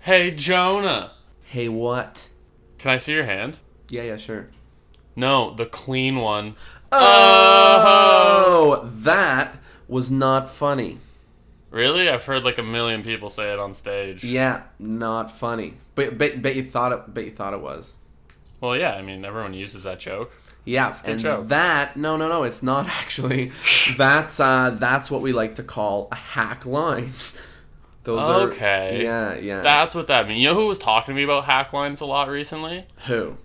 Hey, Jonah. Hey, what? Can I see your hand? Yeah, sure. No, the clean one. Oh, that was not funny. Really? I've heard like a million people say it on stage. Yeah, not funny. But bet you thought it was. Well, yeah, I mean, everyone uses that joke. Yeah, It's a good and joke. that no, it's not actually. That's what we like to call a hack line. Those Okay. Yeah. That's what that means. You know who was talking to me about hack lines a lot recently? Who?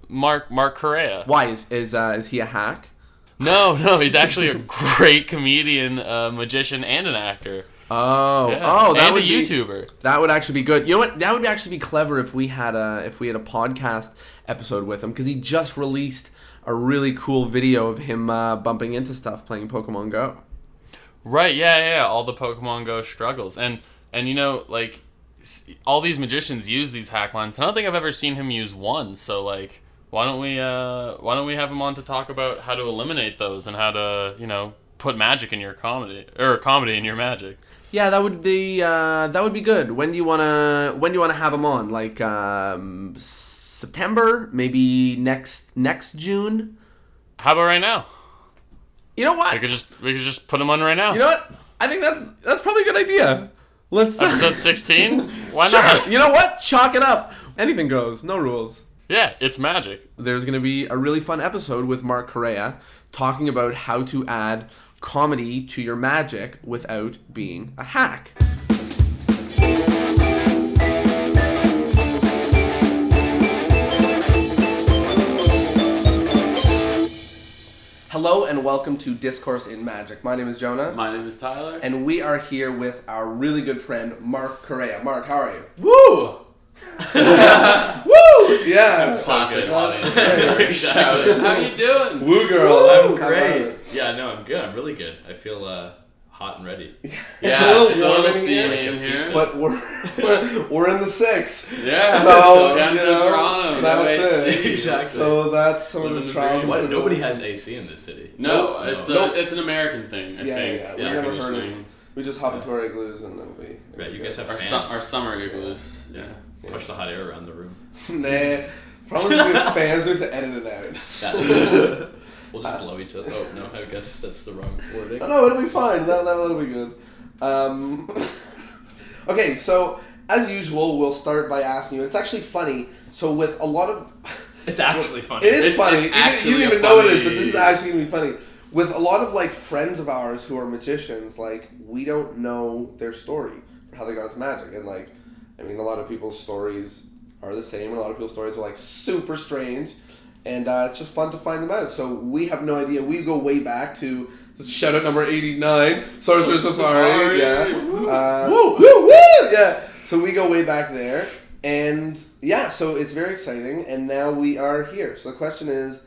Mark Correia. Why is he a hack? No, he's actually a great comedian, magician, and an actor. Oh, Yeah. that and would a YouTuber. That would actually be good. You know what? That would actually be clever if we had a podcast episode with him, because he just released a really cool video of him bumping into stuff playing Pokemon Go. Right, yeah, all the Pokemon Go struggles. And you know, like, all these magicians use these hack lines. I don't think I've ever seen him use one, so, like, why don't we have him on to talk about how to eliminate those and how to, you know, put magic in your comedy, or comedy in your magic. Yeah, that would be good. When do you wanna have him on? Like September, maybe next June. How about right now? You know what? We could just put him on right now. You know what? I think that's probably a good idea. Let's Episode 16? Why sure. not? You know what? Chalk it up. Anything goes. No rules. Yeah, it's magic. There's going to be a really fun episode with Mark Correia talking about how to add comedy to your magic without being a hack. Hello and welcome to Discourse in Magic. My name is Jonah. My name is Tyler. And we are here with our really good friend, Mark Correia. Mark, how are you? Woo! Woo! Yeah. Classic audience. How you doing? Woo girl. I'm How great. about it? Yeah, no, I'm good. I'm really good. I feel hot and ready. Yeah, it's a warm little in steamy here, in here. But we're in the 6. Yeah, So, down to you know, Toronto. that's No it. AC. Exactly. So that's some Living of the the trials. dream. What? and Nobody tribulations. has AC in this city. No, Nope. it's an American thing, I Yeah, think. yeah. Yeah, We never heard conditioning. it. We just hop into our igloos and then we... Right, you guys have Our, fans. our summer igloos. Yeah. Push the hot air around the room. Nah. Probably with fans, we have to edit it out. We'll just blow each other. Oh, no, I guess that's the wrong wording. No, it'll be fine. That'll be good. Okay, so as usual, we'll start by asking you. It's actually funny. So with a lot of... It's actually funny. It is It's funny. actually You don't a even know what it is, funny- but this is actually going to be funny. With a lot of, like, friends of ours who are magicians, like, we don't know their story for how they got into magic. And, like, I mean, a lot of people's stories are the same, and a lot of people's stories are, like, super strange. And it's just fun to find them out. So we have no idea. We go way back to shout out number 89. Sorcerer Safari. Yeah. Woo! Yeah. So we go way back there. And yeah, so it's very exciting. And now we are here. So the question is,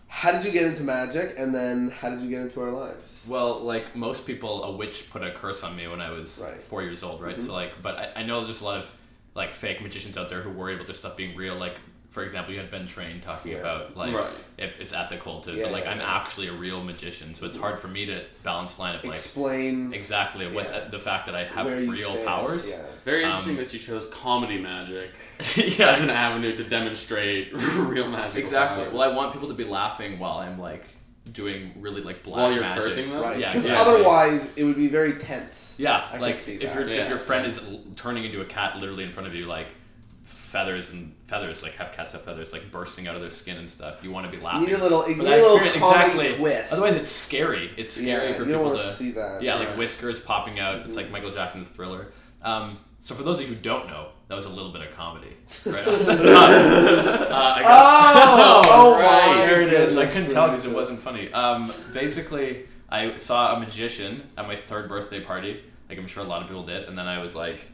how did you get into magic? And then how did you get into our lives? Well, like most people, a witch put a curse on me when I was Right. 4 years old, right? Mhm. So like, but I know there's a lot of like fake magicians out there who worry about their stuff being real. Like, for example, you had Ben Train talking Yeah. about like Right. if it's ethical to, Yeah, but like yeah, I'm yeah. actually a real magician, so it's hard for me to balance the line of like Explain exactly what's Yeah. the fact that I have where you real stand. powers. Yeah. Very interesting that you chose comedy magic Yeah. as an avenue to demonstrate real magic. Exactly. Well, I want people to be laughing while I'm like doing really like black While you're magic. cursing them? Right. Yeah, Because exactly. otherwise, it would be very tense. Yeah, I can like see if that. your Yeah. friend is turning into a cat literally in front of you, like feathers, like have cats have feathers like bursting out of their skin and stuff. You want to be laughing. You need a little, for you need that a little experience. comedy Exactly. twist. Otherwise, it's scary. It's scary Yeah, for you don't people want to to see that. Yeah, Yeah. like whiskers popping out. It's like Michael Jackson's Thriller. So for those of you who don't know, that was a little bit of comedy. Right off the top. Oh, right. my There it is. I goodness couldn't tell because it gracious. wasn't funny. Basically, I saw a magician at my 3rd birthday party. Like I'm sure a lot of people did, and then I was like,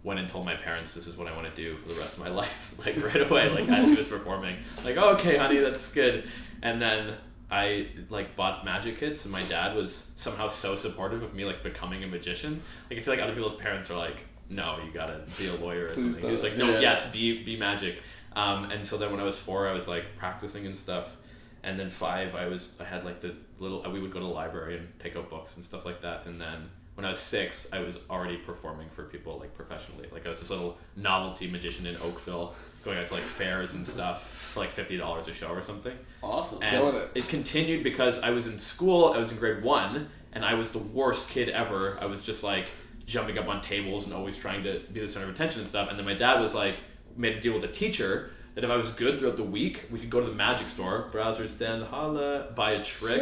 went and told my parents this is what I want to do for the rest of my life. Like right away, like as he was performing, like oh, okay, honey, that's good. And then I like bought magic kits, and my dad was somehow so supportive of me like becoming a magician. Like I feel like other people's parents are like, no, you gotta be a lawyer or something. He was like, no, Yeah. yes, be magic. And so then when I was 4, I was like practicing and stuff. And then 5, I had like the little, we would go to the library and take out books and stuff like that. And then when I was 6, I was already performing for people like professionally. Like I was this little novelty magician in Oakville, going out to like fairs and stuff for like $50 a show or something. Awesome. And Killing it. it continued because I was in school. I was in grade 1, and I was the worst kid ever. I was just like jumping up on tables and always trying to be the center of attention and stuff. And then my dad was like, made a deal with the teacher that if I was good throughout the week, we could go to the magic store, browsers den, holla, buy a trick,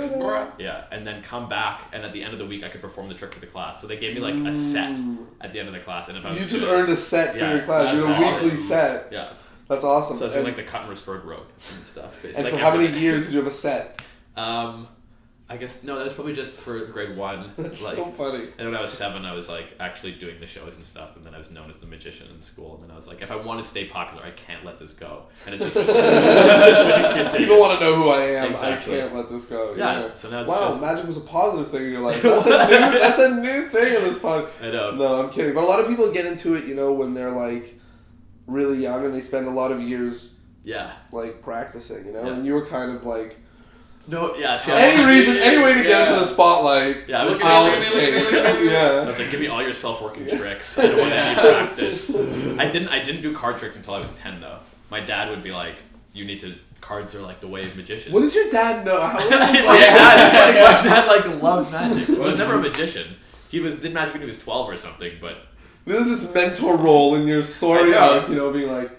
yeah, and then come back, and at the end of the week, I could perform the trick for the class. So they gave me like a set at the end of the class, and if I was You just earned a set for Yeah, your class. You that's had a awesome. weekly set. yeah. That's awesome. So I was doing And- like the cut and restored rope and stuff. Basically. And Like for how many everything. years did you have a set? I guess no, that was probably just for grade 1. That's like, so funny. And when I was 7, I was like actually doing the shows and stuff, and then I was known as the magician in school. And then I was like, if I want to stay popular, I can't let this go. And it's just, People want to know who I am. Exactly. I can't let this go. Yeah, so now it's wow, just- magic was a positive thing in your life. That's a new thing in this pod. I know. No, I'm kidding. But a lot of people get into it, when they're like really young and they spend a lot of years Yeah. like practicing, Yeah. And you were kind of like No, yeah. See, any way to get into the spotlight. Yeah, I was I'll look at me, take. I Yeah. was like, give me all your self-working tricks. I don't want any practice. I didn't do card tricks until I was 10 though. My dad would be like, you need to. Cards are like the way of magicians. What does your dad know? How My dad like loved magic. He was never a magician. He did magic when he was 12 or something, but There's this mentor role in your story I know. arc, being like,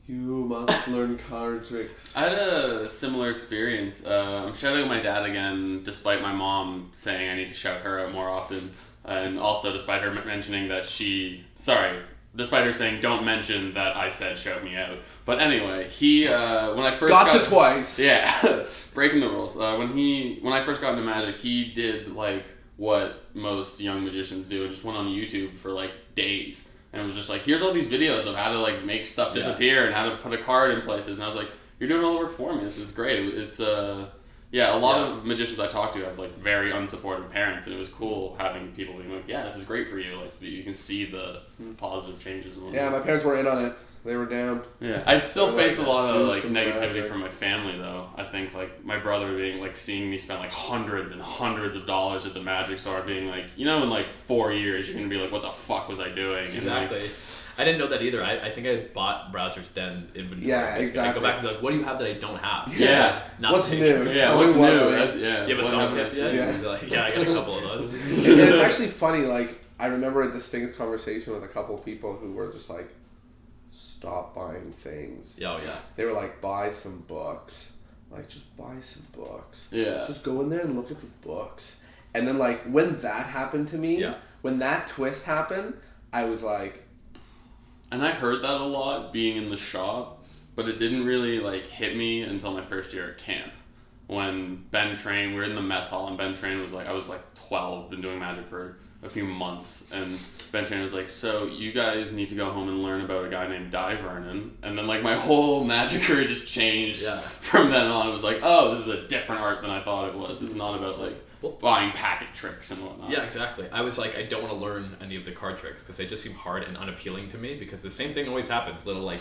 you must learn card tricks. I had a similar experience. I'm shouting my dad again, despite my mom saying I need to shout her out more often. And also despite her mentioning that despite her saying don't mention that I said shout me out. But anyway, he, when I first Gotcha twice. Yeah, breaking the rules. When I first got into magic, he did like what most young magicians do and just went on YouTube for like days. And it was just like, here's all these videos of how to like make stuff disappear and how to put a card in places. And I was like, you're doing all the work for me. This is great. It's a lot of magicians I talk to have like very unsupportive parents, and it was cool having people being like, yeah, this is great for you. Like you can see the positive changes. And whatnot. Yeah, my parents were in on it. They were down. Yeah, I still They're faced like, a lot do of like some negativity magic. from my family though. I think like my brother being like seeing me spend like hundreds and hundreds of dollars at the magic store, being like, in like 4 years you're gonna be like, what the fuck was I doing? And, exactly. like, I didn't know that either. I think I bought Browser's Den inventory. Yeah, basically. exactly. I go back and be like, what do you have that I don't have? Yeah. What's Nothing. new? yeah, Tell what's me new? what, like- Yeah, You have a what thumb happened? tip yet? Yeah. He's like, yeah, I got a couple of those. And it's actually funny, like, I remember a distinct conversation with a couple of people who were just like, stop buying things. Oh, yeah. They were like, buy some books. Like, just buy some books. Yeah. Just go in there and look at the books. And then, like, when that happened to me, Yeah. when that twist happened, I was like, And I heard that a lot being in the shop, but it didn't really like hit me until my first year at camp. When Ben Train, we were in the mess hall, and Ben Train was like, I was like 12, been doing magic for a few months, and Ben Train was like, so you guys need to go home and learn about a guy named Di Vernon. And then like my whole magic career just changed from then on. It was like, oh, this is a different art than I thought it was. It's not about like buying packet tricks and whatnot. Yeah, exactly. I was like, I don't want to learn any of the card tricks because they just seem hard and unappealing to me because the same thing always happens. Little like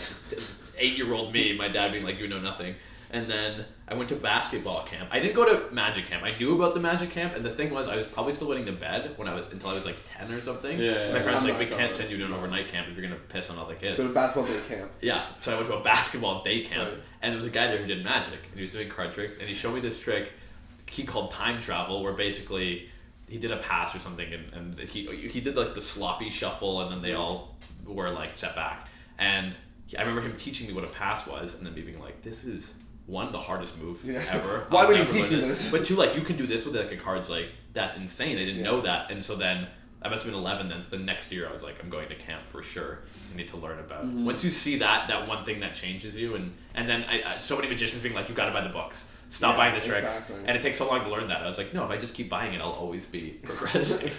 8-year-old me, my dad being like, you know nothing. And then I went to basketball camp. I didn't go to magic camp. I knew about the magic camp, and the thing was, I was probably still waiting to bed until I was like 10 or something. Yeah, My parents I'm were like, we not can't going. send you to an overnight camp if you're gonna piss on all the kids. go to basketball day camp. Yeah, so I went to a basketball day camp, Right. and there was a guy there who did magic, and he was doing card tricks, and he showed me this trick he called time travel, where basically he did a pass or something, and he did like the sloppy shuffle, and then they all were like set back. And I remember him teaching me what a pass was, and then me being like, this is one, the hardest move ever. Why I'll would you never teach learn me this? But two, like, you can do this with like a card's like, that's insane. I didn't Yeah. know that. And so then I must have been 11 then. So the next year I was like, I'm going to camp for sure. I need to learn about. Mm-hmm. Once you see that one thing that changes you, and then I so many magicians being like, you got to buy the books. Stop buying the tricks. Exactly. And it takes so long to learn that. I was like, no, if I just keep buying it, I'll always be progressing.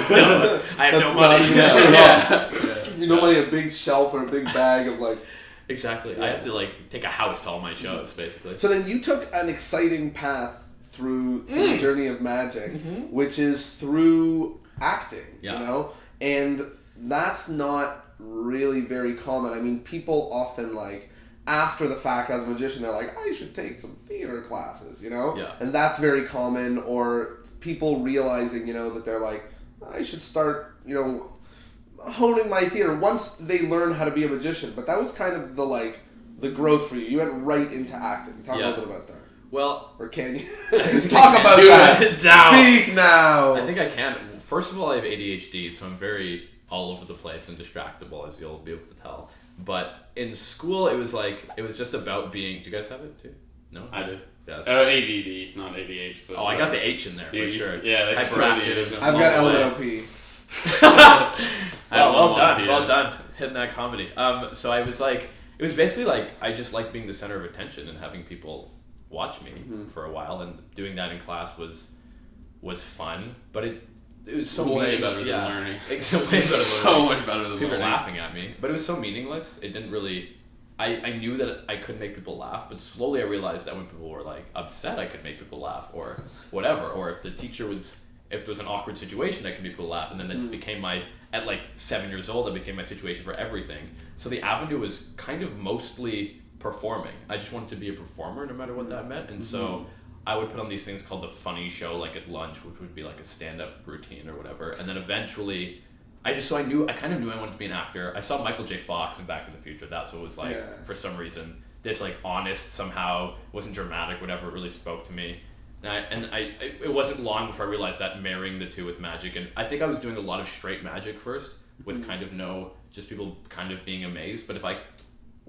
No, I have no That's money. not even true. You know, money a big shelf or a big bag of like. Exactly. I have to like take a house to all my shows, basically. So then you took an exciting path through the journey of magic, which is through acting. Yeah. You know, and that's not really very common. I mean, people often like after the fact as a magician, they're like, I should take some theater classes. You know. Yeah. And that's very common. Or people realizing, you know, that they're like, I should start, honing my theater once they learn how to be a magician. But that was kind of the growth for you. You went right into acting. Talk a little bit about that. Well, or can you talk about that? Now. Speak now. I think I can. First of all, I have ADHD, so I'm very all over the place and distractible, as you'll be able to tell. But in school, it was just about being. Do you guys have it too? No, I do. Yeah, ADD, not ADH. But I got the H in there for sure. Yeah, that's hyperactive. I've got LNOP. Well done, well done, hitting that comedy. So I was it was basically I just liked being the center of attention and having people watch me for a while, and doing that in class was fun, but it was so way better than learning. It's way better so much better than people learning. laughing at me, but it was so meaningless. It didn't really. I knew that I could make people laugh, but slowly I realized that when people were upset, I could make people laugh, or whatever, or if there was an awkward situation, I could make people laugh, and then that just became at 7 years old, that became my situation for everything. So the avenue was kind of mostly performing. I just wanted to be a performer, no matter what that meant, and so I would put on these things called the funny show, at lunch, which would be a stand-up routine or whatever, and then eventually. I kind of knew I wanted to be an actor. I saw Michael J. Fox in Back to the Future. That's what it was for some reason. This honest, somehow, wasn't dramatic, whatever, it really spoke to me. And it wasn't long before I realized that marrying the two with magic. And I think I was doing a lot of straight magic first, with kind of just people kind of being amazed. But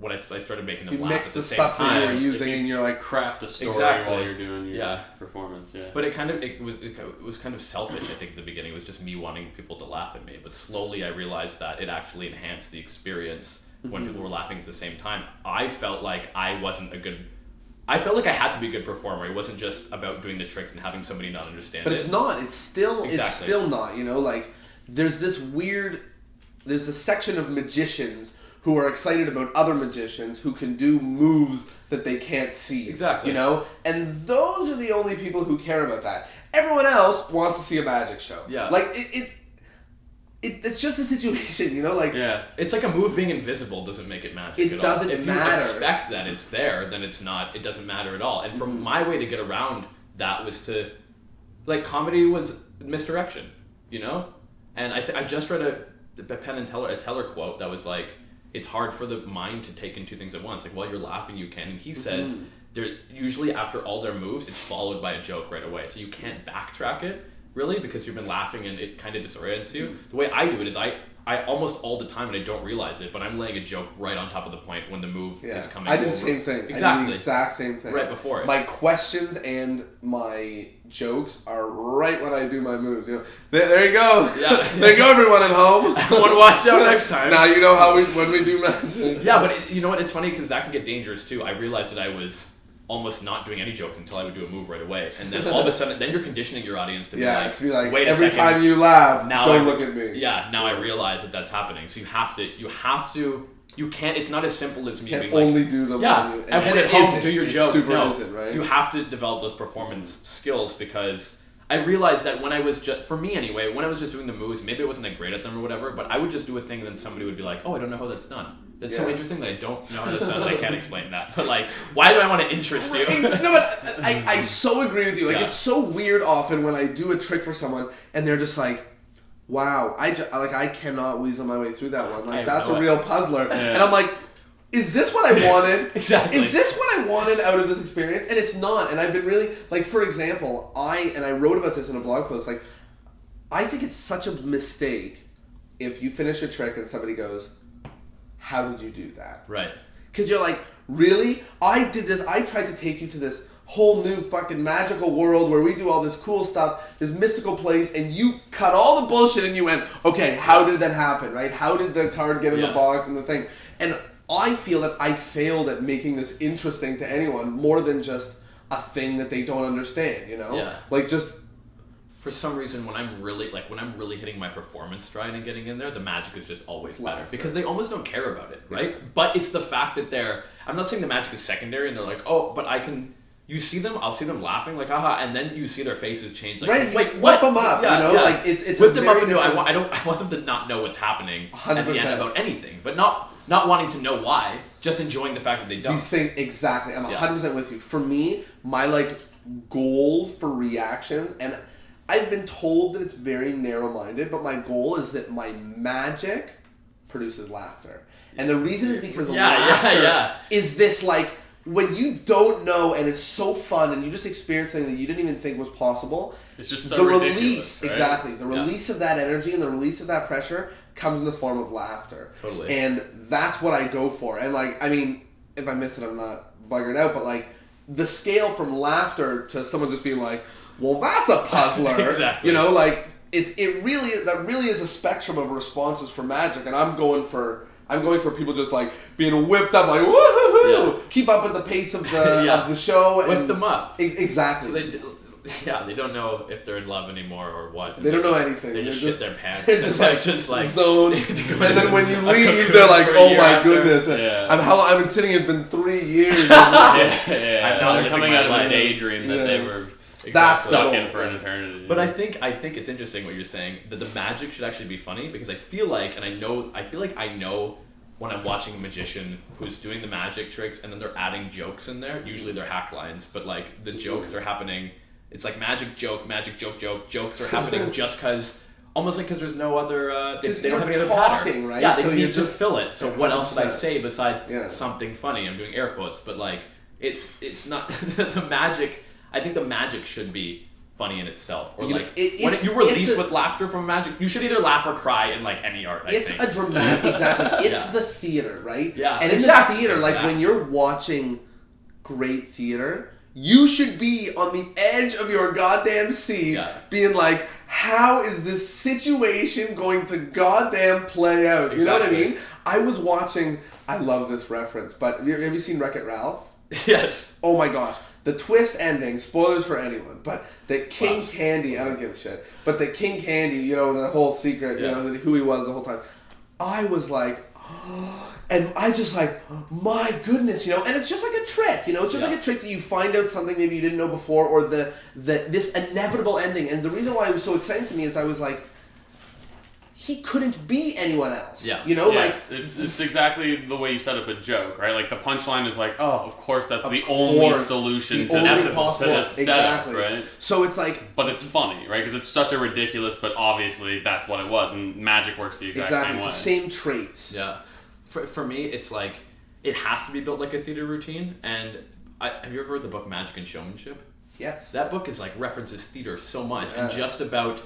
when I started making them laugh at the same time. You mix the stuff that you were using and you're craft a story while you're doing your performance, But it was kind of selfish, I think, at the beginning. It was just me wanting people to laugh at me. But slowly I realized that it actually enhanced the experience when people were laughing at the same time. I felt like I had to be a good performer. It wasn't just about doing the tricks and having somebody not understand it. But it's not. It's still not, there's this section of magicians who are excited about other magicians who can do moves that they can't see. Exactly. And those are the only people who care about that. Everyone else wants to see a magic show. Yeah. It's just a situation, Yeah. It's like a move being invisible doesn't make it magic at all. Doesn't if matter. If you expect that it's there, then it doesn't matter at all. And from my way to get around that was to, comedy was misdirection, And I just read a Penn and Teller quote that was it's hard for the mind to take in two things at once. While you're laughing, you can. And he says, they're usually after all their moves, it's followed by a joke right away. So you can't backtrack it, really, because you've been laughing and it kind of disorients you. The way I do it is I almost all the time, and I don't realize it, but I'm laying a joke right on top of the point when the move is coming over. I did the same thing. Exactly. I did the exact same thing. Right before it. My questions and my jokes are right when I do my moves. There you go. Yeah. There you go, everyone at home. I want to watch out next time. Now you know when we do magic. Yeah, but you know what? It's funny because that can get dangerous too. I realized that I was almost not doing any jokes until I would do a move right away, and then all of a sudden, then you're conditioning your audience to be wait a every second. time you laugh, now don't look at me. Yeah, now I realize that that's happening. So you have to. You can't. It's not as simple as me being only do the one. Everyone at home do your joke. Super no, isn't, right? You have to develop those performance skills because I realized that when I was just, for me anyway, when I was just doing the moves, maybe I wasn't that great at them or whatever, but I would just do a thing and then somebody would be like, oh, I don't know how that's done. That's so interesting that I don't know how that's done and I can't explain that. But why do I want to interest you? No, but I so agree with you. It's so weird often when I do a trick for someone and they're just like, wow, I cannot weasel my way through that one. That's a real puzzler. Yeah. And I'm like, is this what I wanted? Exactly. Is this what I wanted out of this experience? And it's not. And I've been really, for example, I wrote about this in a blog post, I think it's such a mistake if you finish a trick and somebody goes, how did you do that? Right. Because you're like, really? I did this. I tried to take you to this whole new fucking magical world where we do all this cool stuff, this mystical place, and you cut all the bullshit and you went, okay, how did that happen, right? How did the card get in the box and the thing? And I feel that I failed at making this interesting to anyone more than just a thing that they don't understand, Yeah. Just... For some reason, when I'm really hitting my performance stride and getting in there, the magic is just always better because they almost don't care about it, right? Yeah. But it's the fact that I'm not saying the magic is secondary and they're like, oh, but you see them, I'll see them laughing haha, and then you see their faces change right, wait, what? Whip them up, Yeah. It's whip them up and I want them to not know what's happening 100%. At the end about anything, but not wanting to know why, just enjoying the fact that they don't. These things, exactly, I'm 100% with you. For me, my goal for reactions, and I've been told that it's very narrow-minded, but my goal is that my magic produces laughter. And the reason is because laughter is this, like, when you don't know and it's so fun and you just experience something that you didn't even think was possible. It's just so ridiculous, release, right? exactly. The release of that energy and the release of that pressure comes in the form of laughter. Totally. And that's what I go for. And, like, I mean, if I miss it, I'm not buggered out, but, like, the scale from laughter to someone just being like, well, that's a puzzler. Exactly. You know, like, it really is, that really is a spectrum of responses for magic, and I'm going for people just, like, being whipped up, like, woohoo! Keep up with the pace of the show. Whip them up. Exactly. So they don't know if they're in love anymore or what. They don't know anything. They just shit their pants. just like zone. And then when you leave, they're like, "Oh my goodness! I've been sitting here. It's been 3 years." I'm not coming out of a daydream that they were stuck in for an eternity. But I think it's interesting what you're saying, that the magic should actually be funny, because I feel like I know when I'm watching a magician who's doing the magic tricks and then they're adding jokes in there. Usually they're hack lines, but, like, the jokes are happening. It's like magic joke, jokes are happening just because, almost like because there's no other, they don't have any other pattern. Right? Yeah, they so need to fill it. So what else would I 100%. say besides something funny? I'm doing air quotes, but, like, it's not the magic. I think the magic should be funny in itself, or when you release with laughter from magic, you should either laugh or cry in, like, any art. It's a dramatic, exactly. It's the theater, right? Yeah, and in the theater, like, when you're watching great theater, you should be on the edge of your goddamn seat, being like, how is this situation going to goddamn play out? You know what I mean? I was watching, I love this reference, but have you seen Wreck-It Ralph? Yes. Oh my gosh. The twist ending, spoilers for anyone, but that King Candy, I don't give a shit, but that King Candy, you know, the whole secret, you know, who he was the whole time, I was like, and I just like, my goodness, you know, and it's just like a trick, you know, it's just like a trick that you find out something maybe you didn't know before, or this inevitable ending. And the reason why it was so exciting to me is I was like, he couldn't be anyone else. Yeah. You know, like... It's exactly the way you set up a joke, right? Like, the punchline is like, oh, of course, that's the only solution to this setup, right? So it's like... But it's funny, right? Because it's such a ridiculous, but obviously that's what it was. And magic works the exact same way. It's the same traits. Yeah. For me, it's like, it has to be built like a theater routine. And have you ever read the book Magic and Showmanship? Yes. That book is, like, references theater so much. And just about...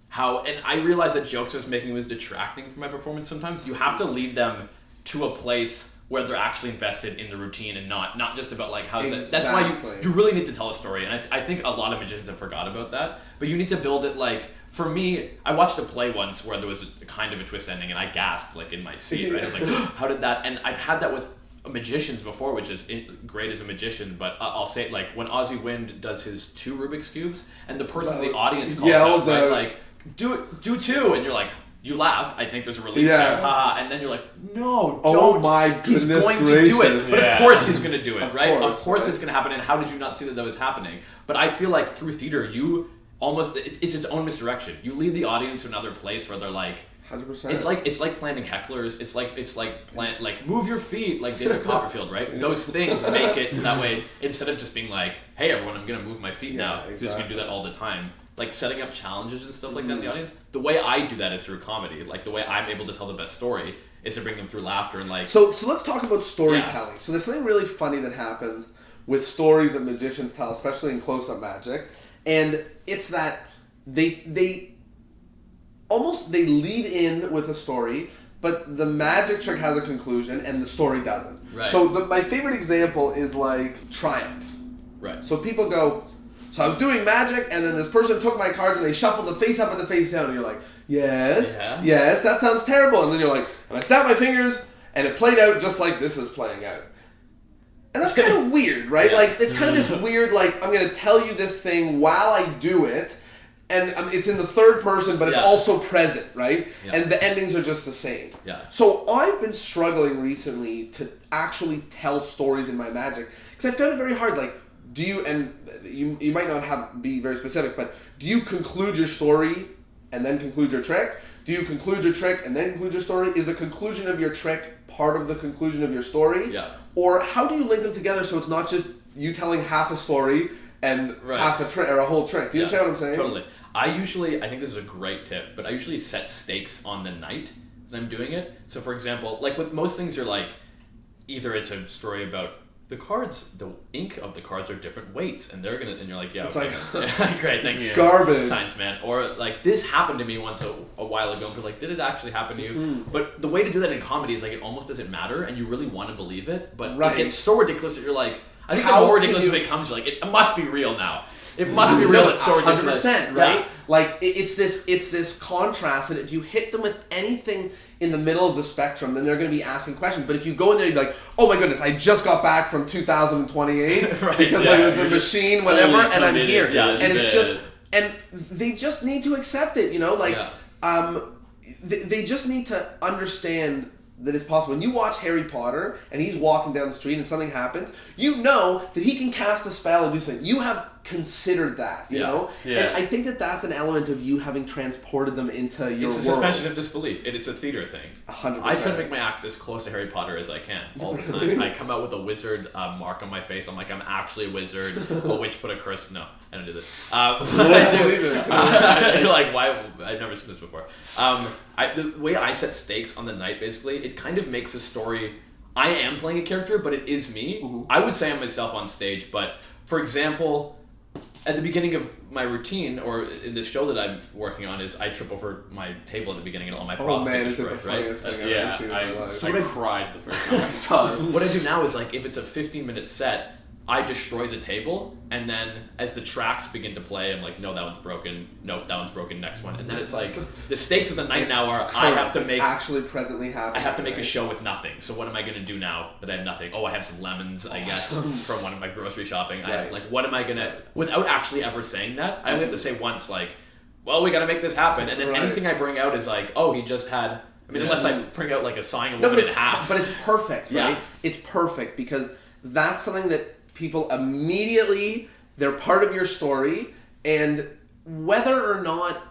how, and I realized that jokes I was making was detracting from my performance sometimes. You have to lead them to a place where they're actually invested in the routine and not just about, like, how's it. That's why you really need to tell a story. And I think a lot of magicians have forgot about that. But you need to build it, like, for me, I watched a play once where there was a kind of a twist ending and I gasped, like, in my seat, right? I was like, how did that, and I've had that with magicians before, which is great as a magician, but I'll say, like, when Ozzy Wind does his 2 Rubik's Cubes and the person in the audience calls out, right, like, do 2, and you're like, you laugh, I think there's a release there, and then you're like, no, don't. Oh my goodness, he's going gracious. to do it. But of course he's going to do it, right? Of course right? It's going to happen, and how did you not see that was happening? But I feel like through theater, you almost, it's its own misdirection. You lead the audience to another place where they're like, 100%. It's like planting hecklers. It's like move your feet, like David Copperfield, right? Those things make it so that way, instead of just being like, hey everyone, I'm gonna move my feet now. Exactly. Who's gonna do that all the time? Like setting up challenges and stuff like that in the audience. The way I do that is through comedy. Like the way I'm able to tell the best story is to bring them through laughter and like. So let's talk about storytelling. Yeah. So there's something really funny that happens with stories that magicians tell, especially in close-up magic, and it's that they lead in with a story, but the magic trick has a conclusion and the story doesn't. Right. So my favorite example is like Triumph. Right. So people go, so I was doing magic and then this person took my cards and they shuffled the face up and the face down, and you're like, yes, that sounds terrible. And then you're like, and I snapped my fingers and it played out just like this is playing out. And that's kind of weird, right? Yeah. Like, it's kind of this weird, like, I'm going to tell you this thing while I do it, and it's in the third person, but it's also present, right? Yeah. And the endings are just the same. Yeah. So I've been struggling recently to actually tell stories in my magic, because I found it very hard. Like, do you, and you might not be very specific, but do you conclude your story and then conclude your trick? Do you conclude your trick and then conclude your story? Is the conclusion of your trick part of the conclusion of your story? Yeah. Or how do you link them together so it's not just you telling half a story and half a trick or a whole trick? Do you understand what I'm saying? Totally. I think this is a great tip, but I usually set stakes on the night that I'm doing it. So for example, like with most things, you're like, either it's a story about the cards, the ink of the cards are different weights, and you're like, yeah, it's okay. like great, thank you. Garbage. Science, man. Or like, this happened to me once a while ago, but like, did it actually happen to you? Mm-hmm. But the way to do that in comedy is like, it almost doesn't matter, and you really want to believe it, but Right. it gets so ridiculous that you're like, I think How the more can ridiculous you- it becomes, you're like, it must be real now. It must be real. It's so ridiculous. 100%, right? Yeah. Like it's this contrast, and if you hit them with anything in the middle of the spectrum, then they're going to be asking questions. But if you go in there, you're like, oh my goodness, I just got back from 2028 Right, because yeah. like the machine, whatever, Fully and I'm committed, here, yeah, and it's just, and they just need to accept it, you know, like, they just need to understand that it's possible. When you watch Harry Potter and he's walking down the street and something happens, you know that he can cast a spell and do something. You have considered that, you know? Yeah. And I think that that's an element of you having transported them into your It's a world. suspension of disbelief. It's a theater thing. 100%. I try to make my act as close to Harry Potter as I can all the time. I come out with a wizard mark on my face. I'm like, I'm actually a wizard. A witch put a curse. No, I don't do this. But I do. You're like, why? I've never seen this before. The way I set stakes on the night, basically, it kind of makes a story. I am playing a character, but it is me. Mm-hmm. I would say I'm myself on stage, but for example, at the beginning of my routine, or in this show that I'm working on, is I trip over my table at the beginning and all my props get is it destroyed, the right? funniest thing I've ever seen in my life. I cried the first time I saw it. What I do now is, like, if it's a 15-minute set, I destroy the table, and then as the tracks begin to play, I'm like, no, that one's broken. Nope, that one's broken. Next one, and then it's like the stakes of the night now are I have to make actually presently happening. I have to make a show with nothing. So what am I gonna do now that I have nothing? Oh, I have some lemons, I guess, from one of my grocery shopping. I have, Right. like, what am I gonna, without actually ever saying that? I only have to say once, like, well, we gotta make this happen, and then Right. anything I bring out is like, oh, he just had. I mean, unless I bring out like a sawing a No, woman but in half. But it's perfect, right? Yeah. It's perfect because that's something that people immediately, they're part of your story, and whether or not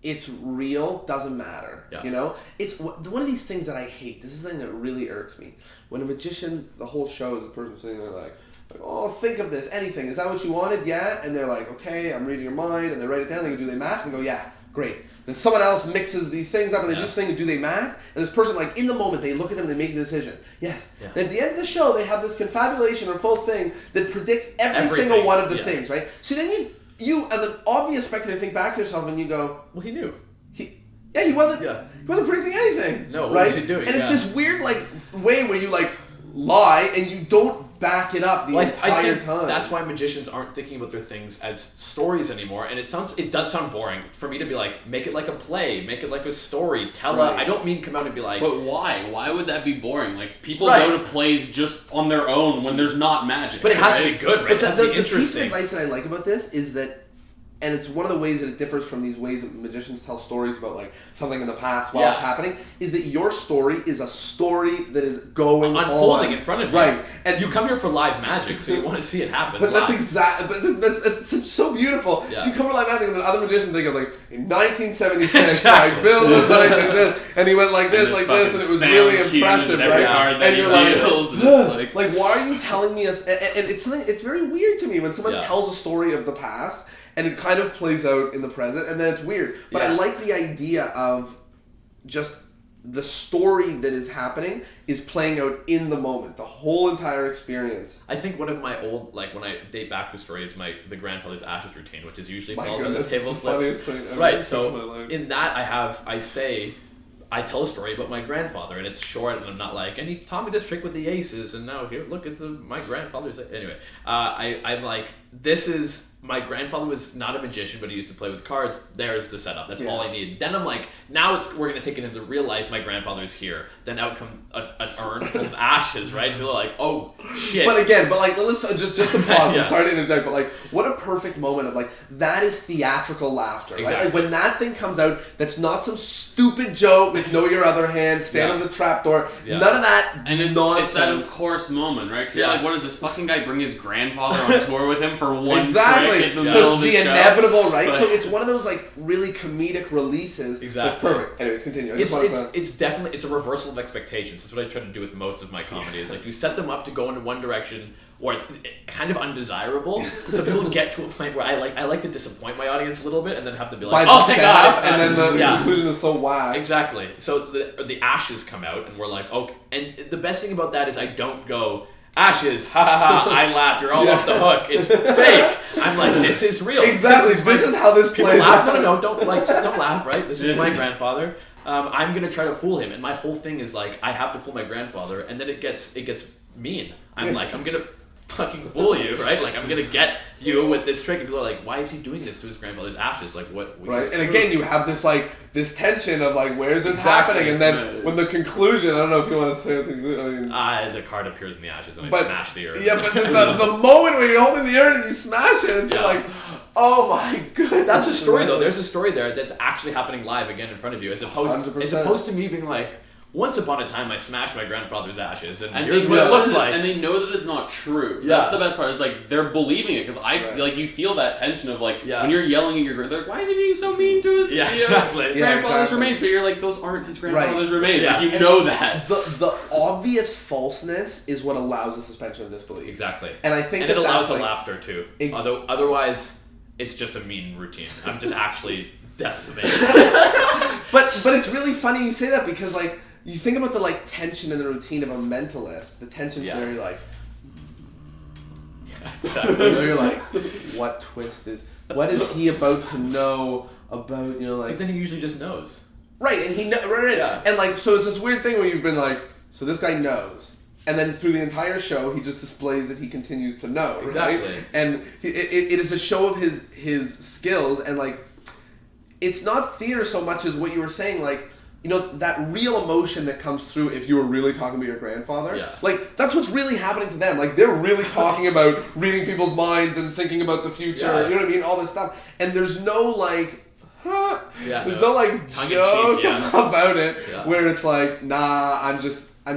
it's real doesn't matter. Yeah. You know, it's one of these things that I hate. This is the thing that really irks me. When a magician, the whole show is a person sitting there like, oh, think of this, anything. Is that what you wanted? Yeah. And they're like, okay, I'm reading your mind, and they write it down. They go, do they match? And they go, yeah, great. Then someone else mixes these things up and they do this thing and do they match? And this person, like, in the moment, they look at them and they make a decision. Yes. Yeah. Then at the end of the show, they have this confabulation or full thing that predicts everything. Single one of the things, right? So then you, as an obvious spectator, think back to yourself and you go, Well, he knew. he wasn't predicting anything. No, what right? was he doing? And it's Yeah. this weird, like, way where you, like, lie and you don't back it up the Well, entire I think time. that's why magicians aren't thinking about their things as stories anymore, and it does sound boring for me to be like, make it like a play, make it like a story, tell Right. I don't mean come out and be like, But why? Why would that be boring? Like, people Right. go to plays just on their own when there's not magic. but it has to right? be good, right? But It has the to be piece of interesting. advice that I like about this is that, and it's one of the ways that it differs from these ways that magicians tell stories about, like, something in the past while Yeah. it's happening, is that your story is a story that is going Unfolding on. in front of you. Right. And You come here for live magic, so you want to see it happen. But that's live. exactly. But that's so beautiful. Yeah. You come to live magic, and then other magicians think of, like, in 1976, Exactly. like, Bill was like this, and he went like this, And like there's this, and it was fucking really sound cues impressive, in every right? card that And he you're like, deals, and it's like, why are you telling me and it's something. It's very weird to me when someone Yeah. tells a story of the past and it kind of plays out in the present, and then it's weird. But I Yeah. like the idea of just the story that is happening is playing out in the moment, the whole entire experience. I think one of my old, like, when I date back to story is the grandfather's ashes routine, which is usually My followed by the goodness, table it's the flip. funniest thing ever Right, in my so life. in that I tell a story about my grandfather, and it's short, and I'm not like, and he taught me this trick with the aces, and now here, look at my grandfather's. Anyway, I'm like, this is, my grandfather was not a magician, but he used to play with cards. There's the setup. That's all I need. Then I'm like, now we're going to take it into real life. My grandfather's here. Then out come an urn full of ashes, right? People are like, oh, shit. But again, like, let's just to pause. Yeah. I'm sorry to interject, but, like, what a perfect moment of, like, that is theatrical laughter, right? Exactly. Like, when that thing comes out, that's not some stupid joke with know your other hand, stand on the trapdoor. Yeah. None of that And it's nonsense. that of course moment, right? So Yeah. you're like, what does this fucking guy bring his grandfather on tour with him for one Exactly. exactly. in the So middle of it's the the show. inevitable, right? But- So it's one of those like really comedic releases. Exactly. It's perfect. Anyways, continue. I just wanted to- It's definitely a reversal of expectations. That's what I try to do with most of my comedy. Is like you set them up to go in one direction, or it's kind of undesirable, so people get to a point where I like to disappoint my audience a little bit, and then have to be by like, the oh, thank God, setup, and then the Yeah. conclusion is so whack. Exactly. So the ashes come out, and we're like, okay. And the best thing about that is I don't go, ashes, ha ha ha, I laugh, you're all off the hook, it's fake. I'm like, this is real. Exactly. This is how this People plays laugh. out. No, don't laugh, right? This is my grandfather. I'm gonna try to fool him, and my whole thing is like, I have to fool my grandfather, and then it gets mean. I'm like, I'm gonna fucking fool you, right? Like, I'm gonna get you with this trick, and people are like, why is he doing this to his grandfather's ashes? Like, what? Right, and again, you have this tension of like, where is this Exactly. happening? And then Right. when the conclusion, I don't know if you want to say anything. I mean, the card appears in the ashes, and I But- smash the earth. yeah, but the moment when you're holding the urn and you smash it, it's Yeah. like, oh my goodness. That's a story though. There's a story there that's actually happening live again in front of you, as opposed 100%. to me being like, once upon a time I smashed my grandfather's ashes, and And here's they what it know looked that, like. and they know that it's not true. Yeah. That's the best part. Is like they're believing it because Right. like you feel that tension of like Yeah. when you're yelling at your grandfather, like, why is he being so mean to his Yeah, exactly. Yeah, grandfather's exactly. remains? But you're like, those aren't his grandfather's remains. Yeah. Like you And know that. The obvious falseness is what allows the suspension of disbelief. Exactly. And I think And it allows that's a like, laughter too. Ex- Although otherwise, it's just a mean routine. I'm just actually decimated. But it's really funny you say that because like you think about the like tension in the routine of a mentalist. The tension's Yeah. there. You're like, Exactly. you're like, what twist what is he about to know about But like then he usually just knows. right? And he right, Yeah. and like so it's this weird thing where you've been like, so this guy knows. And then through the entire show, he just displays that he continues to know, right? Exactly. And it is a show of his skills, and like, it's not theater so much as what you were saying, like, you know, that real emotion that comes through if you were really talking about your grandfather. Yeah. Like, that's what's really happening to them. Like, they're really talking about reading people's minds and thinking about the future, Yeah. you know what I mean? All this stuff. And there's no, like, Yeah, there's no. no, like, Tongue-in-cheek, joke yeah. about it Yeah. where it's like, nah, I'm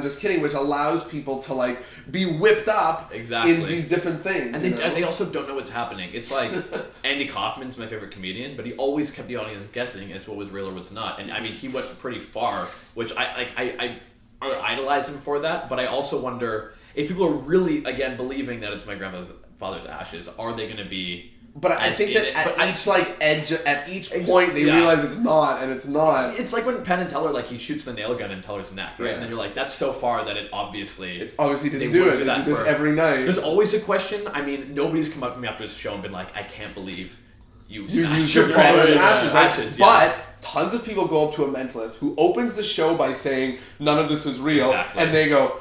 just kidding, which allows people to like be whipped up Exactly. in these different things. And you they, know? and they also don't know what's happening. It's like Andy Kaufman's my favorite comedian, but he always kept the audience guessing as to what was real or what's not. And I mean, he went pretty far, which I idolize him for that. But I also wonder if people are really again believing that it's my grandfather's ashes. Are they going to be? But I as think in that it- at but each like edge, at each point, they Yeah. realize it's not, and it's not. It's like when Penn and Teller he shoots the nail gun in Teller's neck, right? Yeah. And then you're like, that's so far that it obviously. It obviously didn't They do wouldn't it. do They that do this for- every night. There's always a question. I mean, nobody's come up to me after this show and been like, I can't believe you You smashed use your grandfather's father's Yeah. ashes, right? ashes, yeah. But tons of people go up to a mentalist who opens the show by saying none of this is real, Exactly. and they go,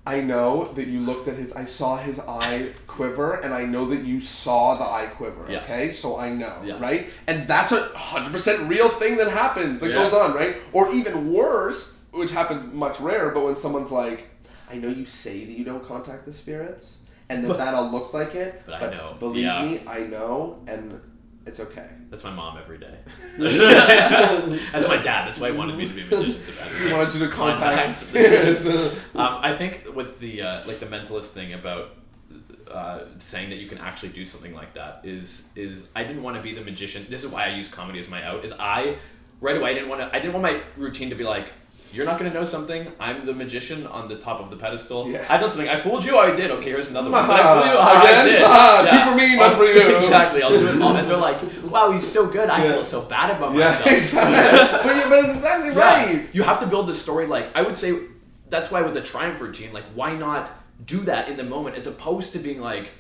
I know that you looked at I saw his eye quiver, and I know that you saw the eye quiver, Yeah. okay? So I know, Yeah. right? And that's a 100% real thing that happens, that Yeah. goes on, right? Or even worse, which happens much rarer, but when someone's like, I know you say that you don't contact the spirits, and that all looks like it, But I know. believe Yeah. me, I know, and it's okay. That's my mom every day. That's my dad. That's why he wanted me to be a magician. He wanted you to contact Contact spirits. I think with the like the mentalist thing about saying that you can actually do something like that is I didn't want to be the magician. This is why I use comedy as my out. Is I right away I didn't want my routine to be like, you're not going to know something. I'm the magician on the top of the pedestal. Yeah. I've done something. I fooled you. I did. Okay, here's another one. But I fooled you. I did. Again? Two for me, none for you. Exactly. I'll do it all. And they're like, wow, he's so good. I Yeah. feel so bad about Yeah, myself. exactly. But it's exactly right. Yeah. You have to build the story. Like, I would say that's why with the triumph routine, like, why not do that in the moment as opposed to being like,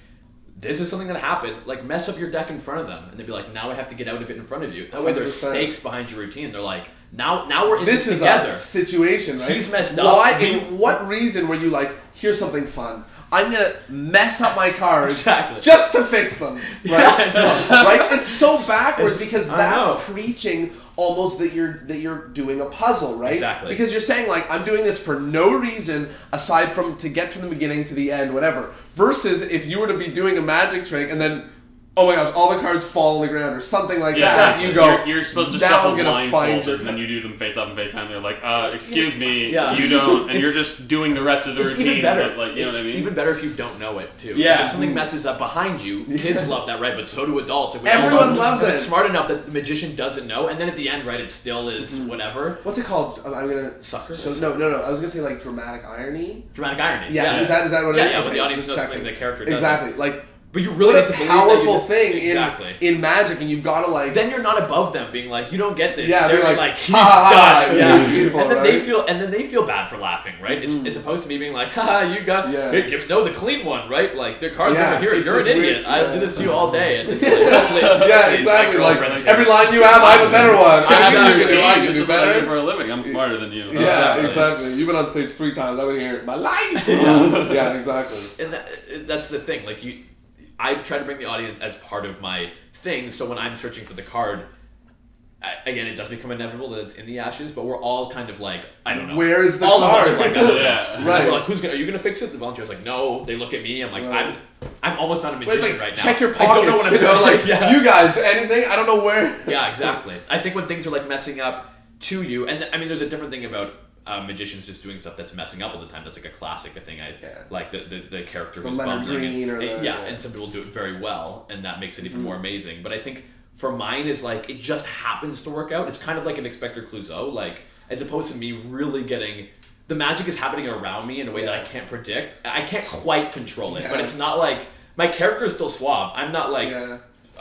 this is something that happened. Like, mess up your deck in front of them, and they'd be like, "Now I have to get out of it in front of you." That way, there's 100%. stakes behind your routine. They're like, "Now we're in This this is together." a situation, right? He's messed up. Why? We- In what reason were you like, here's something fun? I'm gonna mess up my cards Exactly. just to fix them, right? Yeah, I know. Right? It's so backwards because I know. that's preaching almost that you're doing a puzzle, right? Exactly. Because you're saying like I'm doing this for no reason aside from to get from the beginning to the end, whatever. Versus if you were to be doing a magic trick and then, oh my gosh, all the cards fall on the ground or something like Yeah, that. exactly. You go, You're supposed to now shuffle I'm gonna find blindfolded, and then you do them face up and face down. They're like, excuse me, Yeah. you don't, and you're just doing the rest of the It's routine. even better. But, like, you know what I mean? Even better if you don't know it too. Yeah. If something messes up behind you, kids love that, right? But so do adults. If we Everyone all loves if it. It's smart enough that the magician doesn't know, and then at the end, right, it still is whatever. What's it called? I'm gonna Sucker? No. I was gonna say like dramatic irony. Dramatic irony. Yeah, is that what it is? Yeah, when Okay, the audience just knows something checking. the character doesn't. Exactly. Like, But you really what get a to believe that you powerful did- thing exactly. in Magic, and you've got to like. Then you're not above them being like, you don't get this. Yeah, they're being like, like, he's ha, ha, ha, done. yeah, Yeah. people, and then right? they feel bad for laughing, right? It's opposed to me being like, haha, you got Yeah. here, give me the clean one, right? Like their cards Yeah, over here. it's You're an just idiot. weird. I'll Yeah. do this to you all day. And Yeah, exactly. Like every line you have, I have a better one. I have You a can do- I routine. can This do is what I do better. for a living. I'm smarter than you. Yeah, exactly. You've been on stage 3 times. I've been here my life. Yeah, exactly. and that's the thing. Like I try to bring the audience as part of my thing. So when I'm searching for the card, again, it does become inevitable that it's in the ashes. But we're all kind of like, I don't know. Where is the all card? of us are like, I don't know. Yeah. Right. We're like, are you gonna fix it? The volunteer's like, no. They look at me. I'm like, Right. I'm almost not a But magician it's like, right now. check your I pockets. don't know what I'm you know, doing. like Yeah. you guys, anything? I don't know where. Yeah, exactly. I think when things are like messing up to you, and I mean, there's a different thing about magicians just doing stuff that's messing up all the time. That's like a classic thing. Like the character who's Leonard bumbling, Green or and, the- yeah, and some people do it very well, and that makes it even more amazing. But I think for mine is like it just happens to work out. It's kind of like an Inspector Clouseau, like as opposed to me really getting. The magic is happening around me in a way that I can't predict. I can't quite control it, but it's not like my character is still suave. I'm not like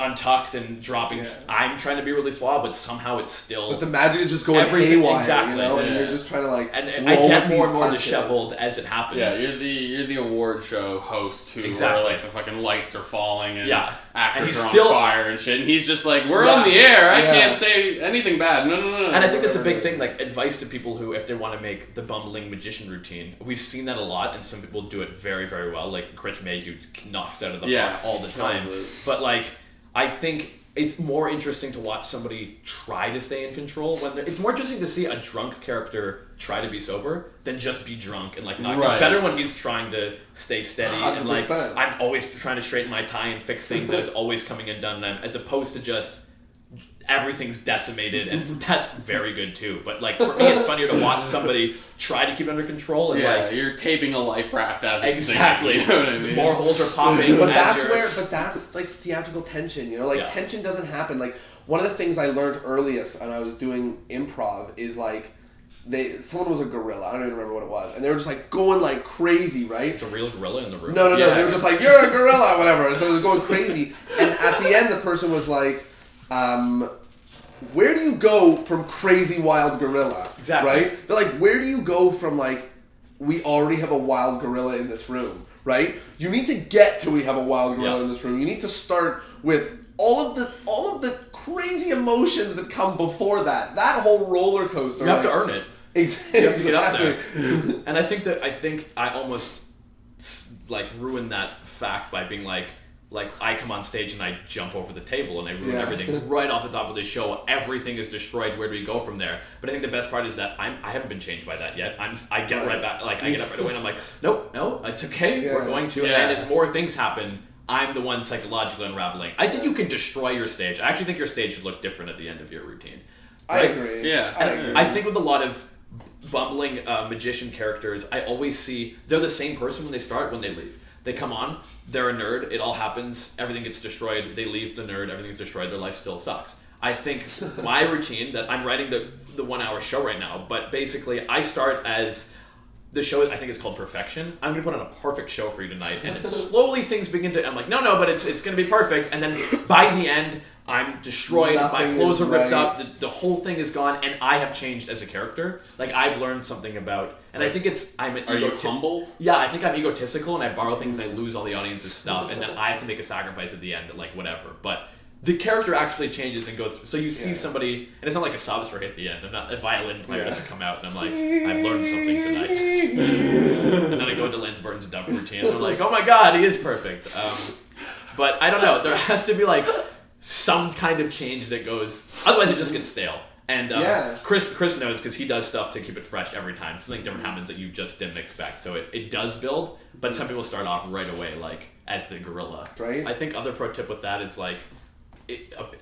untucked and dropping. Yeah. I'm trying to be really suave, but somehow it's still. But the magic is just going Everything- haywire, exactly, you know, and yeah. you're just trying to like. and I roll get with more and these more punches. disheveled as it happens. Yeah, you're the award show host who Exactly. where like the fucking lights are falling and Yeah. actors And he's are on still- fire and shit, and he's just like, we're Yeah. on the air. I Yeah. can't say anything bad. No. And I think that's a Whatever big it thing, is. like advice to people who, if they want to make the bumbling magician routine, we've seen that a lot, and some people do it very, very well. Like Chris Mayhew knocks out of the Yeah. park all the time. Kills it. But like, I think it's more interesting to watch somebody try to stay in control when it's more interesting to see a drunk character try to be sober than just be drunk and like not. It's Right. better when he's trying to stay steady and like 100%. I'm always trying to straighten my tie and fix things and it's always coming undone, as opposed to just everything's decimated, and that's very good too. But like for me, it's funnier to watch somebody try to keep it under control and Yeah, like you're taping a life raft as it's exactly. singing, you know what I mean? More holes are popping. But as you're- that's like theatrical tension, you know? Like Yeah. tension doesn't happen. Like one of the things I learned earliest when I was doing improv is like someone was a gorilla, I don't even remember what it was, and they were just like going like crazy, right? It's a real gorilla in the room. No, Yeah. they were just like, you're a gorilla, whatever. And so they were going crazy. And at the end the person was like, where do you go from crazy wild gorilla? Exactly. Right? They're like, where do you go from like, we already have a wild gorilla in this room, right? You need to get to we have a wild gorilla Yeah. in this room. You need to start with all of the crazy emotions that come before that. That whole roller coaster. You have to like- earn it. Exactly. You have to get up there. And I think I almost like ruined that fact by being like I come on stage and I jump over the table and I ruin Yeah. everything right off the top of the show. Everything is destroyed. Where do we go from there? But I think the best part is that I haven't been changed by that yet. I get right back. Like I get up right away and I'm like, nope, no, it's okay. Yeah. We're going to. Yeah. And as more things happen, I'm the one psychologically unraveling. I think you can destroy your stage. I actually think your stage should look different at the end of your routine. I Right? agree. Yeah. I And agree. I think with a lot of bumbling magician characters, I always see they're the same person when they start, when they leave. They come on, they're a nerd, it all happens, everything gets destroyed, they leave the nerd, everything's destroyed, their life still sucks. I think my routine, that I'm writing the 1 hour show right now, but basically I start as the show, I think it's called Perfection. I'm going to put on a perfect show for you tonight, and it's slowly things begin to, I'm like, no, but it's going to be perfect, and then by the end, I'm destroyed, my Nothing clothes is are ripped right. up, the whole thing is gone, and I have changed as a character. Like, I've learned something about, and I think it's, Are you humble? Yeah, I think I'm egotistical, and I borrow things, and I lose all the audience's stuff, and then I have to make a sacrifice at the end, like, whatever. But the character actually changes and goes through. So you see somebody, and it's not like a sob story at the end. I'm not, a violin player doesn't come out, and I'm like, I've learned something tonight. And then I go into Lance Burton's dub routine, and I'm like, oh my god, he is perfect. But I don't know, there has to be like some kind of change that goes, otherwise it just gets stale. And Yeah. Chris knows because he does stuff to keep it fresh every time. Something different happens that you just didn't expect. So it does build, but some people start off right away like as the gorilla. Right. I think other pro tip with that is like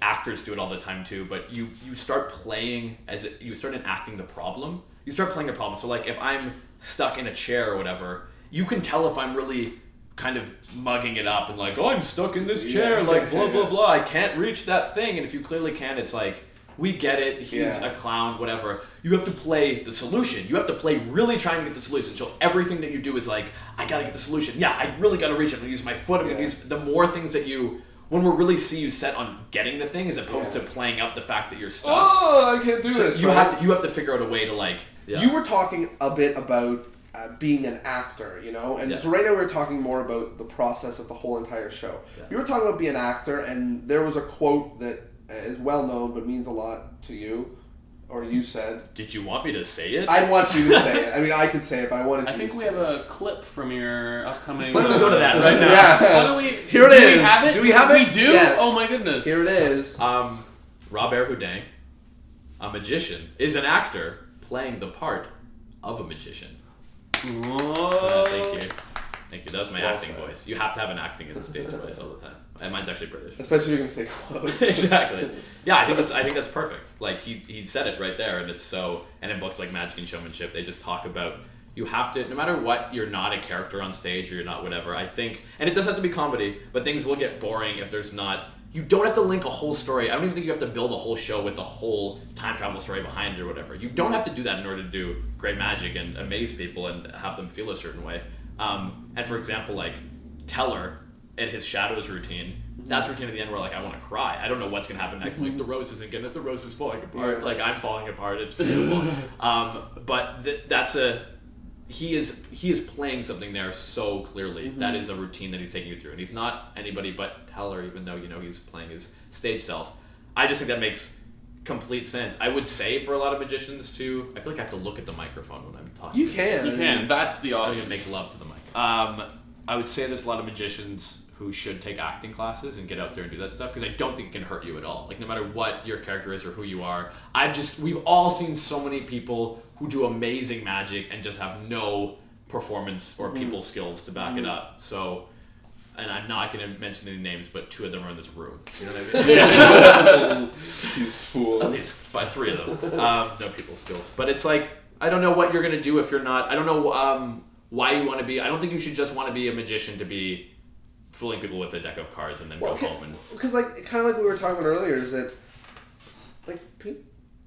actors do it all the time too. But you start playing you start enacting the problem. You start playing the problem. So like if I'm stuck in a chair or whatever, you can tell if I'm really kind of mugging it up and like, oh, I'm stuck in this chair, like blah blah blah. I can't reach that thing. And if you clearly can, it's like, we get it, he's a clown, whatever. You have to play the solution. You have to play really trying to get the solution. So everything that you do is like, I gotta get the solution. Yeah, I really gotta reach it. I'm gonna use my foot. I'm gonna use the more things that you, when we really see you set on getting the thing as opposed to playing up the fact that you're stuck. Oh, I can't do this. You have to figure out a way to like. Yeah. You were talking a bit about being an actor, you know? And so right now we're talking more about the process of the whole entire show. Yeah. You were talking about being an actor, and there was a quote that is well known but means a lot to you, or you said. Did you want me to say it? I want you to say it. I mean, I could say it, but I wanted you to say it. I think we have a clip from your upcoming... Why don't we go to that right now? Yeah. Why don't we... Here it is. Do we have it? Do we have it? We do? Yes. Oh my goodness. Here it is. Robert Houdin, a magician, is an actor playing the part of a magician. Thank you. That was my acting voice. You have to have an acting in the stage voice all the time. And mine's actually British. Especially if you can say quotes. Exactly. Yeah, I think that's perfect. Like he said it right there, and it's so. And in books like Magic and Showmanship, they just talk about you have to, no matter what, you're not a character on stage or you're not whatever. I think, and it doesn't have to be comedy, but things will get boring if there's not. You don't have to link a whole story. I don't even think you have to build a whole show with the whole time travel story behind it or whatever. You don't have to do that in order to do great magic and amaze people and have them feel a certain way. And for example, like Teller and his shadows routine, that's routine at the end where like I want to cry. I don't know what's gonna happen next. Like the rose isn't gonna, the rose is falling apart. Like I'm falling apart. It's beautiful. But that's he is playing something there so clearly. That is a routine that he's taking you through, and he's not anybody but Teller, even though he's playing his stage self. I just think that makes complete sense. I would say for a lot of magicians too, I feel like I have to look at the microphone when I'm talking. You can. That's the audience. Make love to the mic. I would say there's a lot of magicians who should take acting classes and get out there and do that stuff, because I don't think it can hurt you at all. Like no matter what your character is or who you are, we've all seen so many people who do amazing magic and just have no performance or people skills to back it up. So, and I'm not going to mention any names, but 2 of them are in this room. You know what I mean? Yeah. These fools. At least 3 of them. No people skills. But it's like, I don't know what you're going to do if you're not, I don't know why you want to be, I don't think you should just want to be a magician to be fooling people with a deck of cards and then go home. And because like, kind of like we were talking about earlier, is that like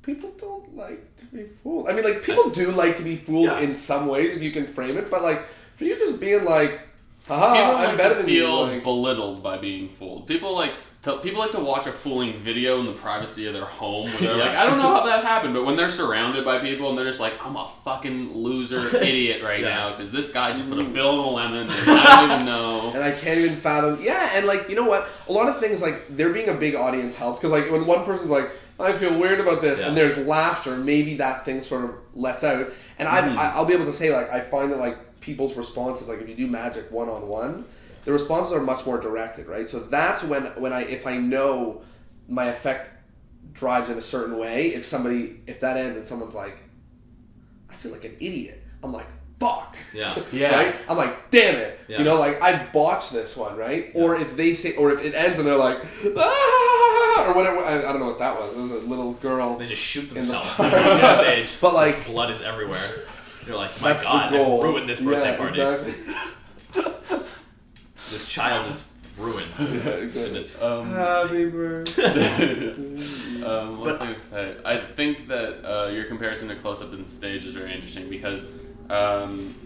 people don't like to be fooled. I mean, like people do like to be fooled in some ways if you can frame it, but like for you just being like, haha, people I'm like better to than you. feel Like, belittled by being fooled. People like to watch a fooling video in the privacy of their home where they're like, I don't know how that happened, but when they're surrounded by people and they're just like, I'm a fucking loser idiot right now because this guy just put a bill in a lemon and I don't even know. And I can't even fathom. Yeah, and like, you know what? A lot of things, like, there being a big audience helps, because like when one person's like, I feel weird about this, and there's laughter, maybe that thing sort of lets out. And I'll be able to say, like, I find that like people's responses, like if you do magic one-on-one, the responses are much more directed, right? So that's when if I know my effect drives in a certain way, if that ends and someone's like, I feel like an idiot, I'm like, fuck. Yeah. Right? I'm like, damn it. Yeah. You know, like, I've botched this one, right? Yeah. Or if it ends and they're like, ah, or whatever. I don't know what that was. It was a little girl. They just shoot themselves on the stage. But like, blood is everywhere. You're like, my God, I've ruined this birthday party. Exactly. This child is ruined. Yeah, exactly. Happy birthday. What was I going to say? I think that your comparison to close-up and stage is very interesting, because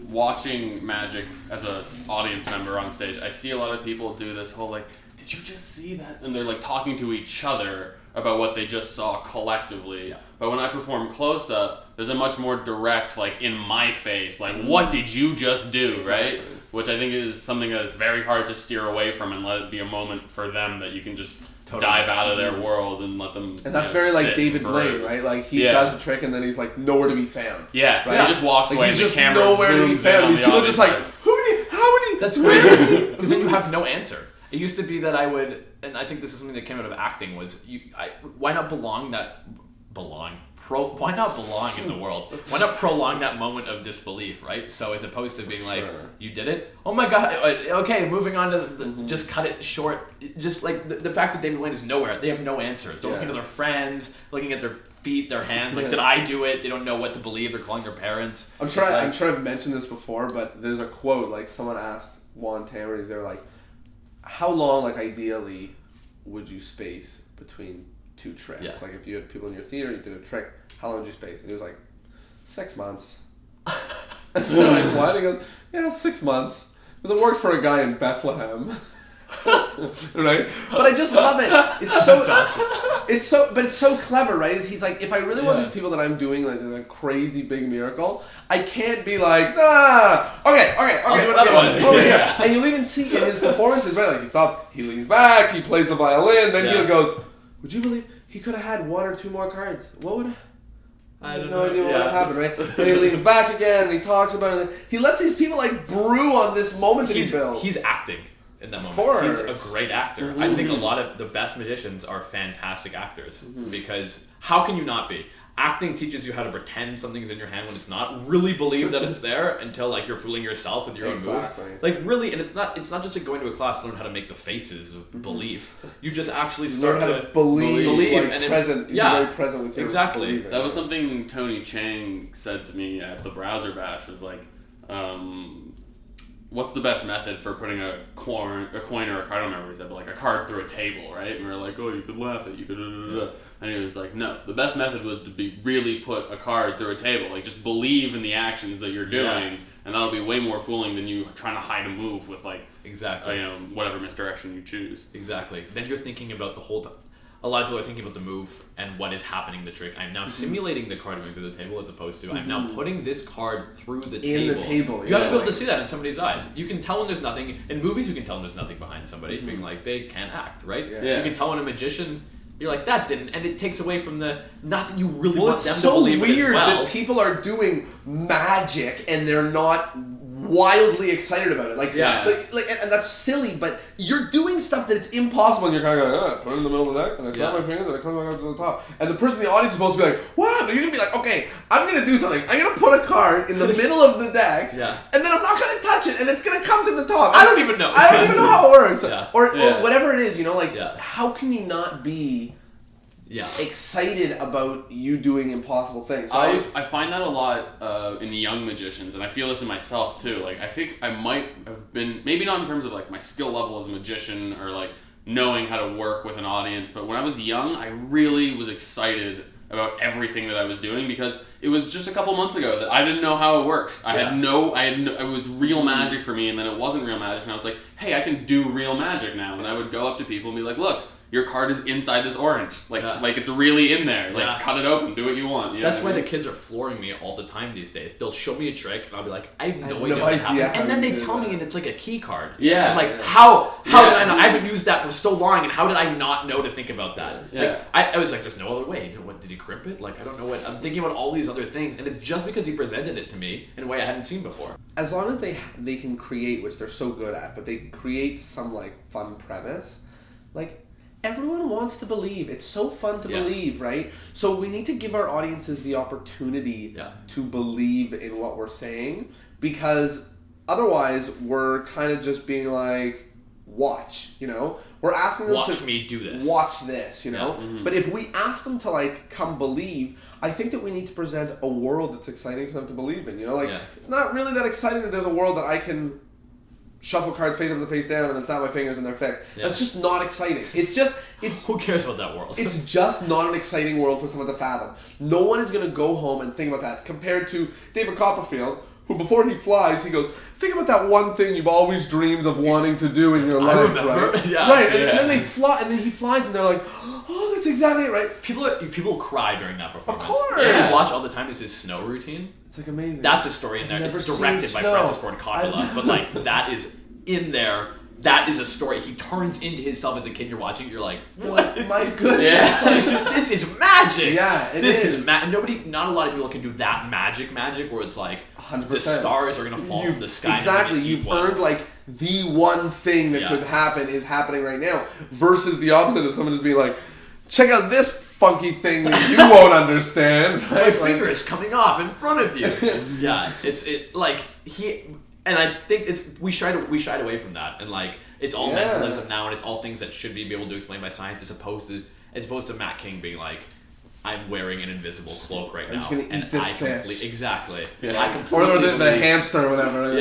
watching magic as an audience member on stage, I see a lot of people do this whole like, did you just see that? And they're like talking to each other about what they just saw collectively. Yeah. But when I perform close-up, there's a much more direct, like, in my face, like, what did you just do, right? Which I think is something that is very hard to steer away from and let it be a moment for them that you can just dive out of their world and let them. And that's very like David Blaine, right? Like he does a trick and then he's like nowhere to be found. Yeah, right. He just walks away and the camera nowhere to be zooms in found. on These the people audience. just like, how many? That's great, because then you have no answer. It used to be that I would, and I think this is something that came out of acting, was why not belong? Why not belong in the world? Why not prolong that moment of disbelief, right? So as opposed to being like, you did it? Oh my God, okay, moving on to just cut it short. Just like the fact that David Blaine is nowhere. They have no answers. They're looking at their friends, looking at their feet, their hands, like, did I do it? They don't know what to believe. They're calling their parents. I'm sure I've mentioned this before, but there's a quote, like someone asked Juan Tamariz, they're like, how long, like ideally, would you space between two tricks? Yeah. Like if you had people in your theater, you did a trick, how long would you space? And he was like, 6 months. And they're like, what? And he goes, yeah, 6 months. Because it worked for a guy in Bethlehem. Right? But I just love it. But it's so clever, right? He's like, if I really want these people that I'm doing like a crazy big miracle, I can't be like, okay, I'll do another one. Over here. And you'll even see in his performances, right? Like he leans back, he plays the violin, then he goes, would you believe he could have had 1 or 2 more cards? What would I have no idea what would have happened, right? And he leans back again and he talks about it. He lets these people like brew on this moment that he built. He's acting in that moment. Course. He's a great actor. Mm-hmm. I think a lot of the best magicians are fantastic actors because how can you not be? Acting teaches you how to pretend something's in your hand when it's not. Really believe that it's there until like you're fooling yourself with your own moves. Like really, and it's not just like going to a class to learn how to make the faces of belief. You just actually start learn how to believe like, and present. Very present with your exactly. That was something Tony Chang said to me at the Browser Bash. Was like, what's the best method for putting a coin or a card? I don't remember what he said, but like a card through a table, right? And we were like, oh, you could laugh it, you could. And he was like, no, the best method was to really put a card through a table. Like just believe in the actions that you're doing, and that'll be way more fooling than you trying to hide a move with like whatever misdirection you choose. Exactly. Then you're thinking about the whole time. A lot of people are thinking about the move and what is happening in the trick. I'm now simulating the card moving through the table as opposed to I'm now putting this card through the table. In the table. You gotta be able to see that in somebody's eyes. You can tell when there's nothing. In movies, you can tell when there's nothing behind somebody, being like, they can't act, right? Yeah. You can tell when a magician, you're like, that didn't. And it takes away from the, not that you really want them to believe it as well. It's so weird that people are doing magic and they're not wildly excited about it. And that's silly, but you're doing stuff that it's impossible, and you're kind of going, put it in the middle of the deck, and I snap my fingers, and I come back up to the top. And the person in the audience is supposed to be like, wow, but you're going to be like, okay, I'm going to do something. I'm going to put a card in the middle of the deck, and then I'm not going to touch it, and it's going to come to the top. I don't even know. I don't even know how it works. Or whatever it is, how can you not be excited about you doing impossible things? So I find that a lot in young magicians, and I feel this in myself too. Like I think I might have been, maybe not in terms of like my skill level as a magician or like knowing how to work with an audience, but when I was young, I really was excited about everything that I was doing because it was just a couple months ago that I didn't know how it worked. It was real magic for me, and then it wasn't real magic, and I was like, hey, I can do real magic now. And I would go up to people and be like, look, your card is inside this orange. Like it's really in there. Like cut it open, do what you want. That's why the kids are flooring me all the time these days. They'll show me a trick and I'll be like, I have no idea what happened. And then they tell me and it's like a key card. Yeah. I'm like, how did I know? I haven't used that for so long, and how did I not know to think about that? Yeah. Like I was like, there's no other way. What did he crimp it? Like I don't know what I'm thinking about all these other things, and it's just because he presented it to me in a way I hadn't seen before. As long as they can create, which they're so good at, but they create some like fun premise, like everyone wants to believe. It's so fun to believe, right? So we need to give our audiences the opportunity to believe in what we're saying, because otherwise we're kind of just being like, watch, We're asking them watch to me do this. Watch this, Yeah. Mm-hmm. But if we ask them to like come believe, I think that we need to present a world that's exciting for them to believe in. It's not really that exciting that there's a world that I can shuffle cards face up to face down and then snap my fingers and they're fixed. That's just not exciting. Who cares about that world? It's just not an exciting world for someone to fathom. No one is going to go home and think about that, compared to David Copperfield, who before he flies, he goes, think about that one thing you've always dreamed of wanting to do in your life, right? And then they fly, and then he flies, and they're like, oh, that's exactly it, right? People cry during that performance. Of course! Yeah. Watch all the time is his snow routine. It's like amazing. That's a story in there. It's directed by Francis Ford Coppola, but like that is in there. That is a story. He turns into himself as a kid. You're watching. You're like, what? My goodness! This is magic. Yeah, this is not a lot of people can do that magic where it's like 100%. The stars are gonna fall from the sky. Exactly. You've earned like the one thing that could happen is happening right now, versus the opposite of someone just being like, check out this funky thing that you won't understand. My finger is coming off in front of you. Yeah, and I think we shied away from that, and like it's all mentalism now, and it's all things that should be able to explain by science, as opposed to Matt King being like, I'm wearing an invisible cloak right now. I'm just gonna eat this fish. Exactly. Yeah. Or the hamster or whatever.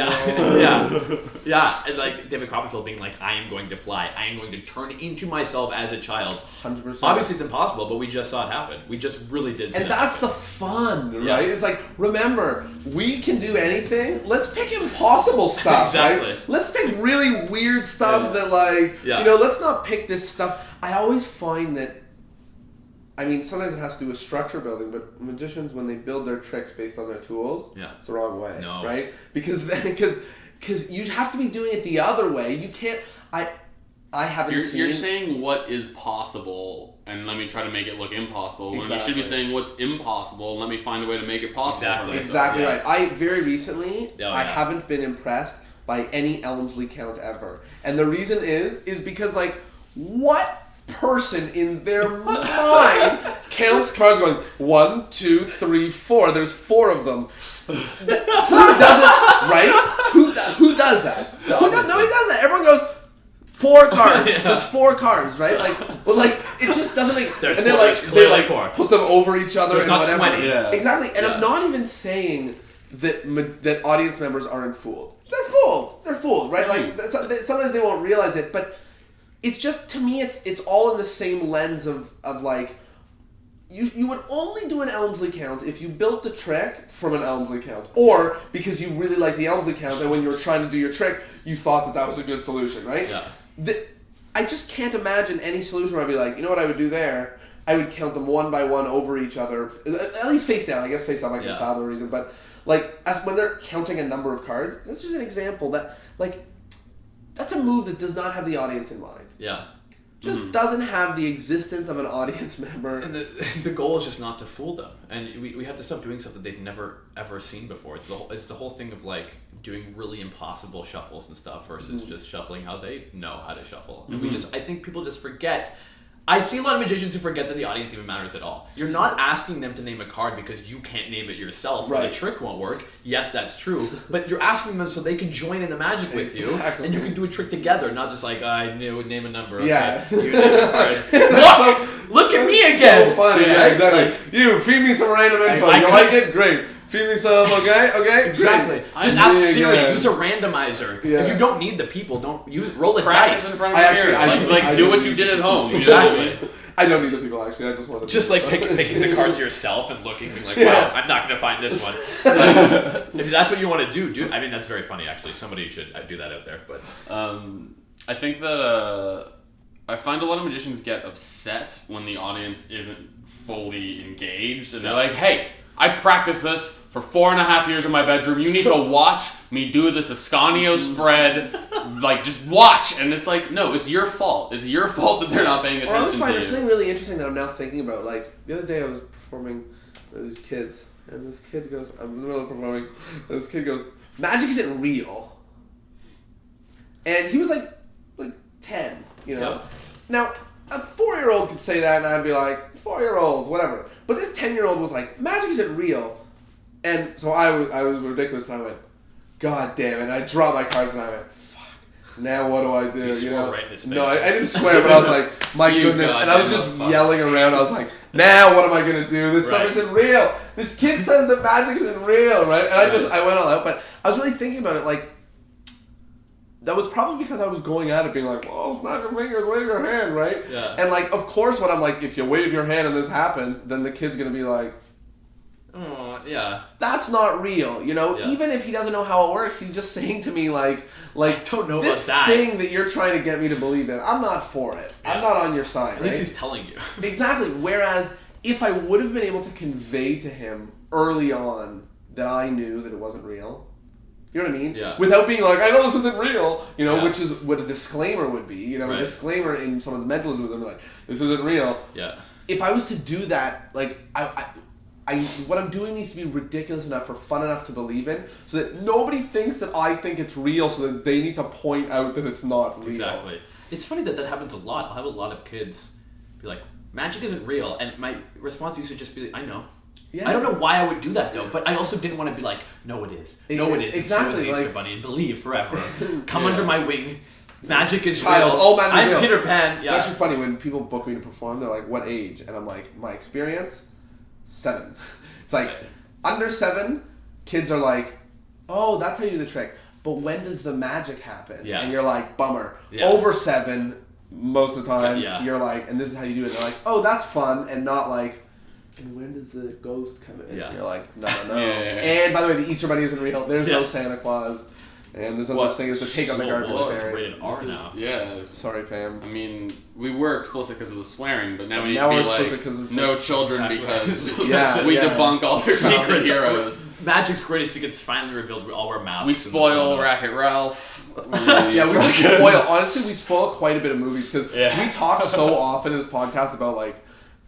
Yeah. And like David Copperfield being like, I am going to fly. I am going to turn into myself as a child. 100%. Obviously, it's impossible, but we just saw it happen. We just really did see it. And that's the fun, right? Yeah. It's like, remember, we can do anything. Let's pick impossible stuff, exactly. Right? Let's pick really weird stuff that, like, let's not pick this stuff. I always find that, I mean, sometimes it has to do with structure building, but magicians, when they build their tricks based on their tools, it's the wrong way, right? Because you have to be doing it the other way. You can't. I haven't seen. You're saying what is possible, and let me try to make it look impossible. When you should be saying what's impossible, and let me find a way to make it possible. Exactly right. I very recently, I haven't been impressed by any Elmsley count ever, and the reason is because like what person in their mind counts cards going 1, 2, 3, 4. There's 4 of them. Who doesn't? Right? Who does that? Nobody does that. Everyone goes 4 cards. There's 4 cards, right? Like, but like it just doesn't make. There's and they like 4. Put them over each other. There's and not whatever. 20. Yeah. Exactly. And I'm not even saying that audience members aren't fooled. They're fooled, right? Like sometimes they won't realize it, but. It's just, to me, it's all in the same lens of like, you would only do an Elmsley count if you built the trick from an Elmsley count. Or because you really like the Elmsley count and when you were trying to do your trick, you thought that was a good solution, right? Yeah. I just can't imagine any solution where I'd be like, you know what I would do there? I would count them one by one over each other, at least face down. I guess face down I can fathom the reason. But like, when they're counting a number of cards, that's just an example that, like, that's a move that does not have the audience in mind. Yeah. Just doesn't have the existence of an audience member. And the goal is just not to fool them. And we have to stop doing stuff that they've never, ever seen before. It's the whole thing of, like, doing really impossible shuffles and stuff versus just shuffling how they know how to shuffle. And I think people just forget. I see a lot of magicians who forget that the audience even matters at all. You're not asking them to name a card because you can't name it yourself or the trick won't work. Yes, that's true. But you're asking them so they can join in the magic with you and you can do a trick together, not just like, I knew, name a number. Okay. Yeah. You name a card. Look at me again. So funny. Yeah, exactly. Like, you, feed me some random info. You like it? Great. Feed me some, okay? Exactly. Great. Just ask Siri, use a randomizer. If you don't need the people, roll a practice dice. in front of the mirror. Like do what you did at home. Exactly. I don't need the people, actually. I just want to... Just like picking the cards yourself and looking like, wow, I'm not going to find this one. If that's what you want to do, I mean, that's very funny, actually. Somebody should do that out there. But I think that I find a lot of magicians get upset when the audience isn't fully engaged. And they're like, hey, I practiced this for 4.5 years in my bedroom. You need to watch me do this Ascanio spread. Like, just watch. And it's like, no, it's your fault. It's your fault that they're not paying attention to you. I always find there's something really interesting that I'm now thinking about. Like, the other day I was performing with these kids, and this kid goes, I'm in the middle of performing, and this kid goes, magic isn't real. And he was like 10, you know? Yeah. Now, a 4-year-old could say that, and I'd be like, 4-year-olds, whatever. But this 10-year-old was like, magic isn't real. And so I was ridiculous, and I went, God damn it. And I dropped my cards, and I went, fuck, now what do I do? You swore right in his face. No, I didn't swear, but I was like, my goodness. And I was just yelling around. I was like, now what am I going to do? This stuff isn't real. This kid says that magic isn't real, right? And I went all out. But I was really thinking about it, like, that was probably because I was going at it being like, oh, snap your fingers, wave your hand, right? Yeah. And like, of course, when I'm like, if you wave your hand and this happens, then the kid's going to be like, oh, yeah. That's not real, you know? Yeah. Even if he doesn't know how it works, he's just saying to me like I don't know this about that. thing that you're trying to get me to believe in, I'm not for it. Yeah. I'm not on your side, At least he's telling you. Exactly. Whereas, if I would have been able to convey to him early on that I knew that it wasn't real, you know what I mean? Yeah. Without being like, I know this isn't real, you know, which is what a disclaimer would be. You know, a disclaimer in someone's mentalism would be like, this isn't real. Yeah. If I was to do that, like, I what I'm doing needs to be ridiculous enough or fun enough to believe in, so that nobody thinks that I think it's real, so that they need to point out that it's not real. Exactly. It's funny that happens a lot. I'll have a lot of kids be like, magic isn't real. And my response used to just be, I know. Yeah. I don't know why I would do that though, but I also didn't want to be like, no, it is. No, it is. Exactly. It's so Easter Bunny and believe forever. Come under my wing. Magic is Child. real. Oh, magic is I'm real. Peter Pan. Yeah. It's actually funny when people book me to perform. They're like, "What age?" And I'm like, "My experience, 7." It's like under 7, kids are like, "Oh, that's how you do the trick." But when does the magic happen? Yeah. And you're like, "Bummer." Yeah. Over 7, most of the time, Yeah. you're like, "And this is how you do it." And they're like, "Oh, that's fun," and not like, "And when does the ghost come in?" Yeah. And you're like, "No." Yeah. And by the way, the Easter Bunny isn't real. There's no Yeah. Santa Claus. And there's no such thing as to take up the garbage It's fairy. rated R now. Yeah. Sorry, fam. I mean, we were explicit because of the swearing, but now we need Now to we're be like, explicit 'cause of no just- children Exactly. because Yeah, we yeah. debunk all their childhood Secrets. heroes. Magic's greatest secrets finally revealed. We all wear masks. We in the spoil photo. Wreck-It Ralph. Yeah, we just spoil. Honestly, we spoil quite a bit of movies because Yeah. we talk so often in this podcast about like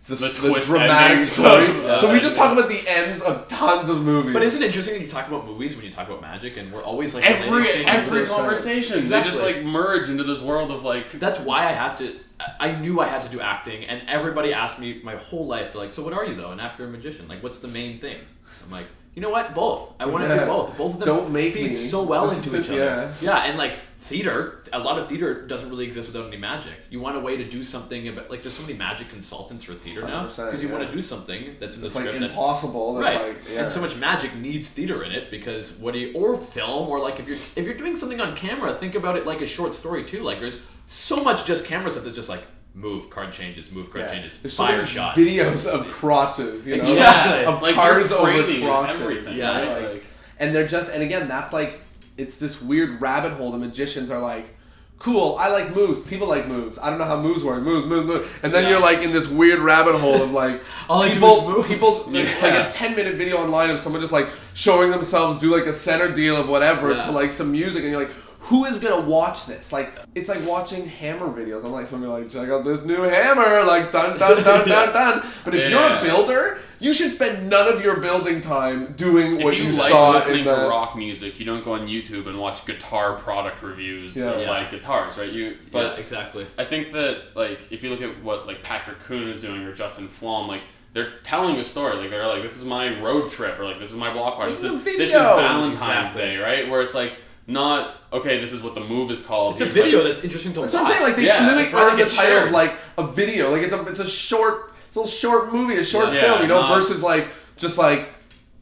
the twist dramatic endings story. of- So we just talk about the ends of tons of movies. But isn't it interesting that you talk about movies when you talk about magic, and we're always like Every relating things to- conversation, Exactly. they just like merge into this world of like. That's why I had to. I knew I had to do acting, and everybody asked me my whole life, they're like, "So what are you though? An actor or a magician? Like, what's the main thing?" I'm like, you know what? Both. I want to Yeah. do both. Both of them Don't make feed me. so well This into is each it, other. Yeah, and like theater, a lot of theater doesn't really exist without any magic. You want a way to do something about like there's so many magic consultants for theater now 100%, because you want yeah. to do something that's in the it's like script that impossible. That's right, like, yeah. and so much magic needs theater in it because what do you or film or like if you're doing something on camera, think about it like a short story too. Like there's so much just camera stuff that's just like move, card changes, move, card changes, There's so fire many shot. videos of crotches, you know, Exactly. of Like, cards you're over framing crotches. everything, Yeah. right? right? Like, and they're just, and again, that's like, it's this weird rabbit hole. The magicians are like, cool, I like moves. People like moves. I don't know how moves work. Moves. And then Yeah. you're like in this weird rabbit hole of like, All I do people, is move. people, like Yeah. a 10-minute video online of someone just like showing themselves do like a center deal of whatever Yeah. to like some music, and you're like, who is gonna watch this? Like, it's like watching Hammer videos. I'm like, somebody like, check out this new hammer, like dun dun dun dun dun. But if you're Yeah. a builder, you should spend none of your building time doing what If you saw like in listening to the. rock music, you don't go on YouTube and watch guitar product reviews Yeah. of Yeah. like guitars, right? But But exactly. I think that like if you look at what like Patrick Kuhn is doing or Justin Flom, like they're telling a story. Like they're like, this is my road trip, or like this is my block party. It's This a is video. Valentine's Exactly. Day, right? Where it's like not okay. This is what the move is called. It's a Here's, video like- that's interesting to That's watch. what I'm saying. Like they Yeah, literally that's why they earned the get title shared. of like a video. Like it's a short, it's a little short movie, a short Yeah. film, you know, Yeah, versus like just like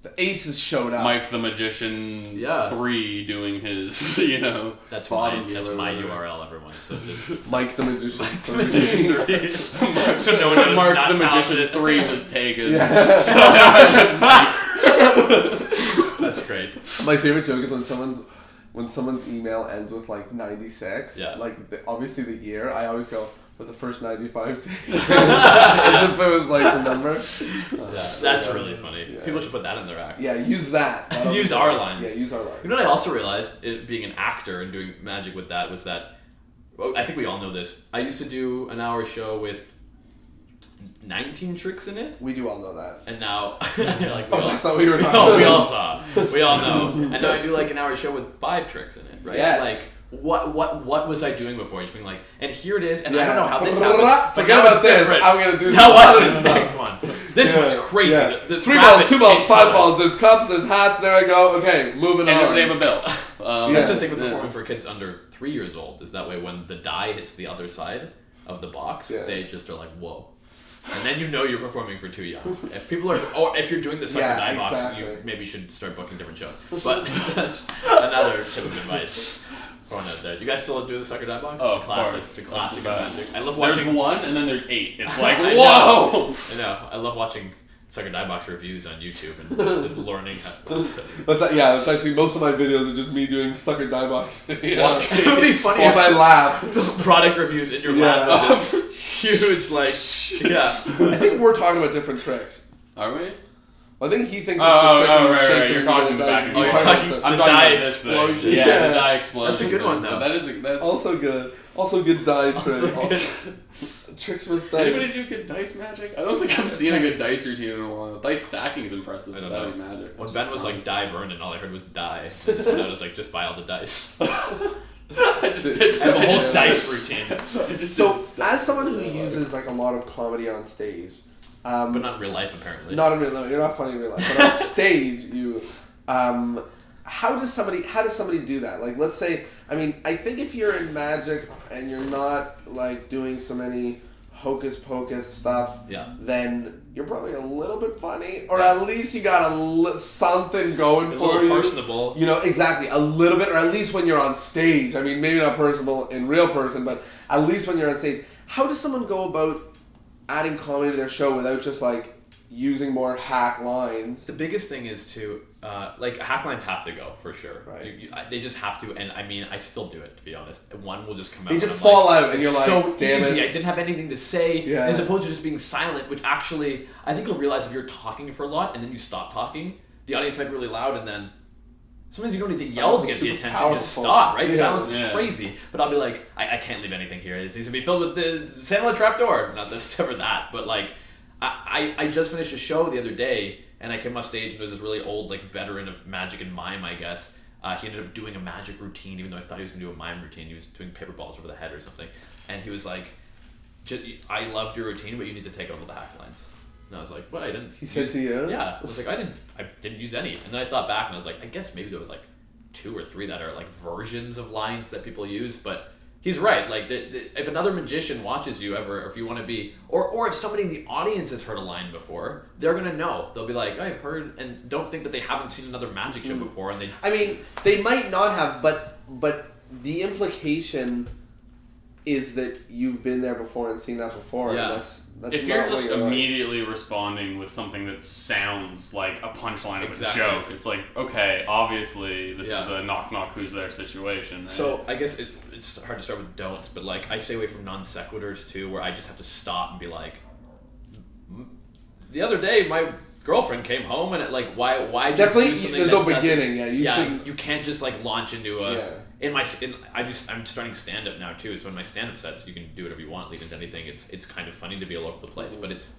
the Aces showed up. Mike the Magician Yeah. 3 doing his, you know, That's bottom my, that's deal or my whatever. URL, everyone. So just Mike the Magician. so no one knows Mark not the Magician talented. 3 was taken. That's great. My favorite joke is when someone's email ends with like 96. Yeah. Like obviously the year, I always go for the first 95 days, as if it was like the number. That's really funny. Yeah. People should put that in their act. Yeah, use that. That'll Use be our great. lines. Yeah, use our lines. You know what I also realized, being an actor and doing magic with that, was that, well, I think we all know this, I used to do an hour show with 19 tricks in it, We do all know that. and now, like, we Oh, all, that's not what you were talking oh, about. we all saw. We all know. And now I do like an hour show with 5 tricks in it, right? Yes. Like, what was I doing before? Just being like, and here it is, and I Yeah. don't know how this happened. but Forget now about it's this. different. I'm gonna do Now some watch other this stuff. next one. This Yeah. one's crazy. Yeah. The 3 balls, rabbits 2 balls, change 5 colors. balls. There's cups. There's hats. There I go. Okay, moving And on. they have a bill. That's the thing with Yeah. performing for kids under 3 years old, is that way when the die hits the other side of the box, Yeah. they just are like, whoa. And then you know you're performing for too young. If people are, or if you're doing the sucker Yeah, die box, exactly. you maybe should start booking different shows. But that's another tip of advice thrown out there. Do you guys still do the sucker die box? Oh, It's a of classic. course. It's a classic of That's magic. I love There's watching. 1 and then there's 8. It's like, I whoa! I know. I love watching sucker die box reviews on YouTube and just learning how. That's actually most of my videos are just me doing sucker die box. Watching. It would be funny On if my lap. product reviews in your Yeah. lap. Huge, like, yeah. I think we're talking about different tricks. Are we? I think he thinks it's Oh, the trick where you right, shake right. the You're talking and the dice. back and Oh, He's you're talking talking- about I'm The talking die about this thing. explosion. Yeah, Yeah. the die explosion. That's a good one, though. But that is that's Also good. Also good die trick. Also Tricks with dice. Anybody do good dice magic? I don't think I've seen a good dice routine in a while. Dice stacking is impressive. I don't That know. ain't magic. When It Ben just was like sounds- die Vernon, all I heard was die. So I just went out, I was like, just buy all the dice. I just did I have a whole dice routine. So, as someone who uses like a lot of comedy on stage, but not in real life, apparently. not in real life. You're not funny in real life, but on stage, you. How does somebody do that? Like, let's say, I mean, I think if you're in magic and you're not like doing so many hocus pocus stuff, then you're probably a little bit funny, or at least you got something going for you. Personable. You know, exactly, a little bit, or at least when you're on stage. I mean, maybe not personable in real person, but at least when you're on stage. How does someone go about adding comedy to their show without just like using more hack lines? The biggest thing is to like hack lines have to go for sure. Right. They just have to, and I mean I still do it, to be honest. One will just come out. They just fall out, and you're like, so damn easy. it. I didn't have anything to say, Yeah. as opposed to just being silent. Which actually, I think you'll realize if you're talking for a lot and then you stop talking, the audience might be really loud, and then sometimes you don't need to yell to get the attention. Powerful. Just stop, right? Yeah. Silence is crazy. But I'll be like, I can't leave anything here. It needs to be filled with the Sandler trapdoor. Not that it's ever that, but like. I just finished a show the other day, and I came off stage, and there was this really old like veteran of magic and mime, I guess. He ended up doing a magic routine, even though I thought he was going to do a mime routine. He was doing paper balls over the head or something. And he was like, I loved your routine, but you need to take over the hack lines. And I was like, what? I didn't. He said to you? Yeah. I was like, I didn't use any. And then I thought back, and I was like, I guess maybe there were like 2 or 3 that are like versions of lines that people use, but he's right. Like, if another magician watches you ever, or if you want to be, or if somebody in the audience has heard a line before, they're gonna know. They'll be like, I've heard, and don't think that they haven't seen another magic show before. And I mean, they might not have, but the implication is that you've been there before and seen that before. Yeah. And that's if not you're just what immediately responding with something that sounds like a punchline Exactly. of a joke, it's like, okay, obviously this Yeah. is a knock knock who's there situation. Right? So I guess it's hard to start with don'ts, but like I stay away from non sequiturs too, where I just have to stop and be like, the other day my girlfriend came home and why Definitely, do something there's that no doesn't- beginning. Yeah, you shouldn't. You can't just like launch into a. Yeah. I'm starting stand up now too, so in my stand up sets you can do whatever you want, lead into anything. It's kind of funny to be all over the place, but it's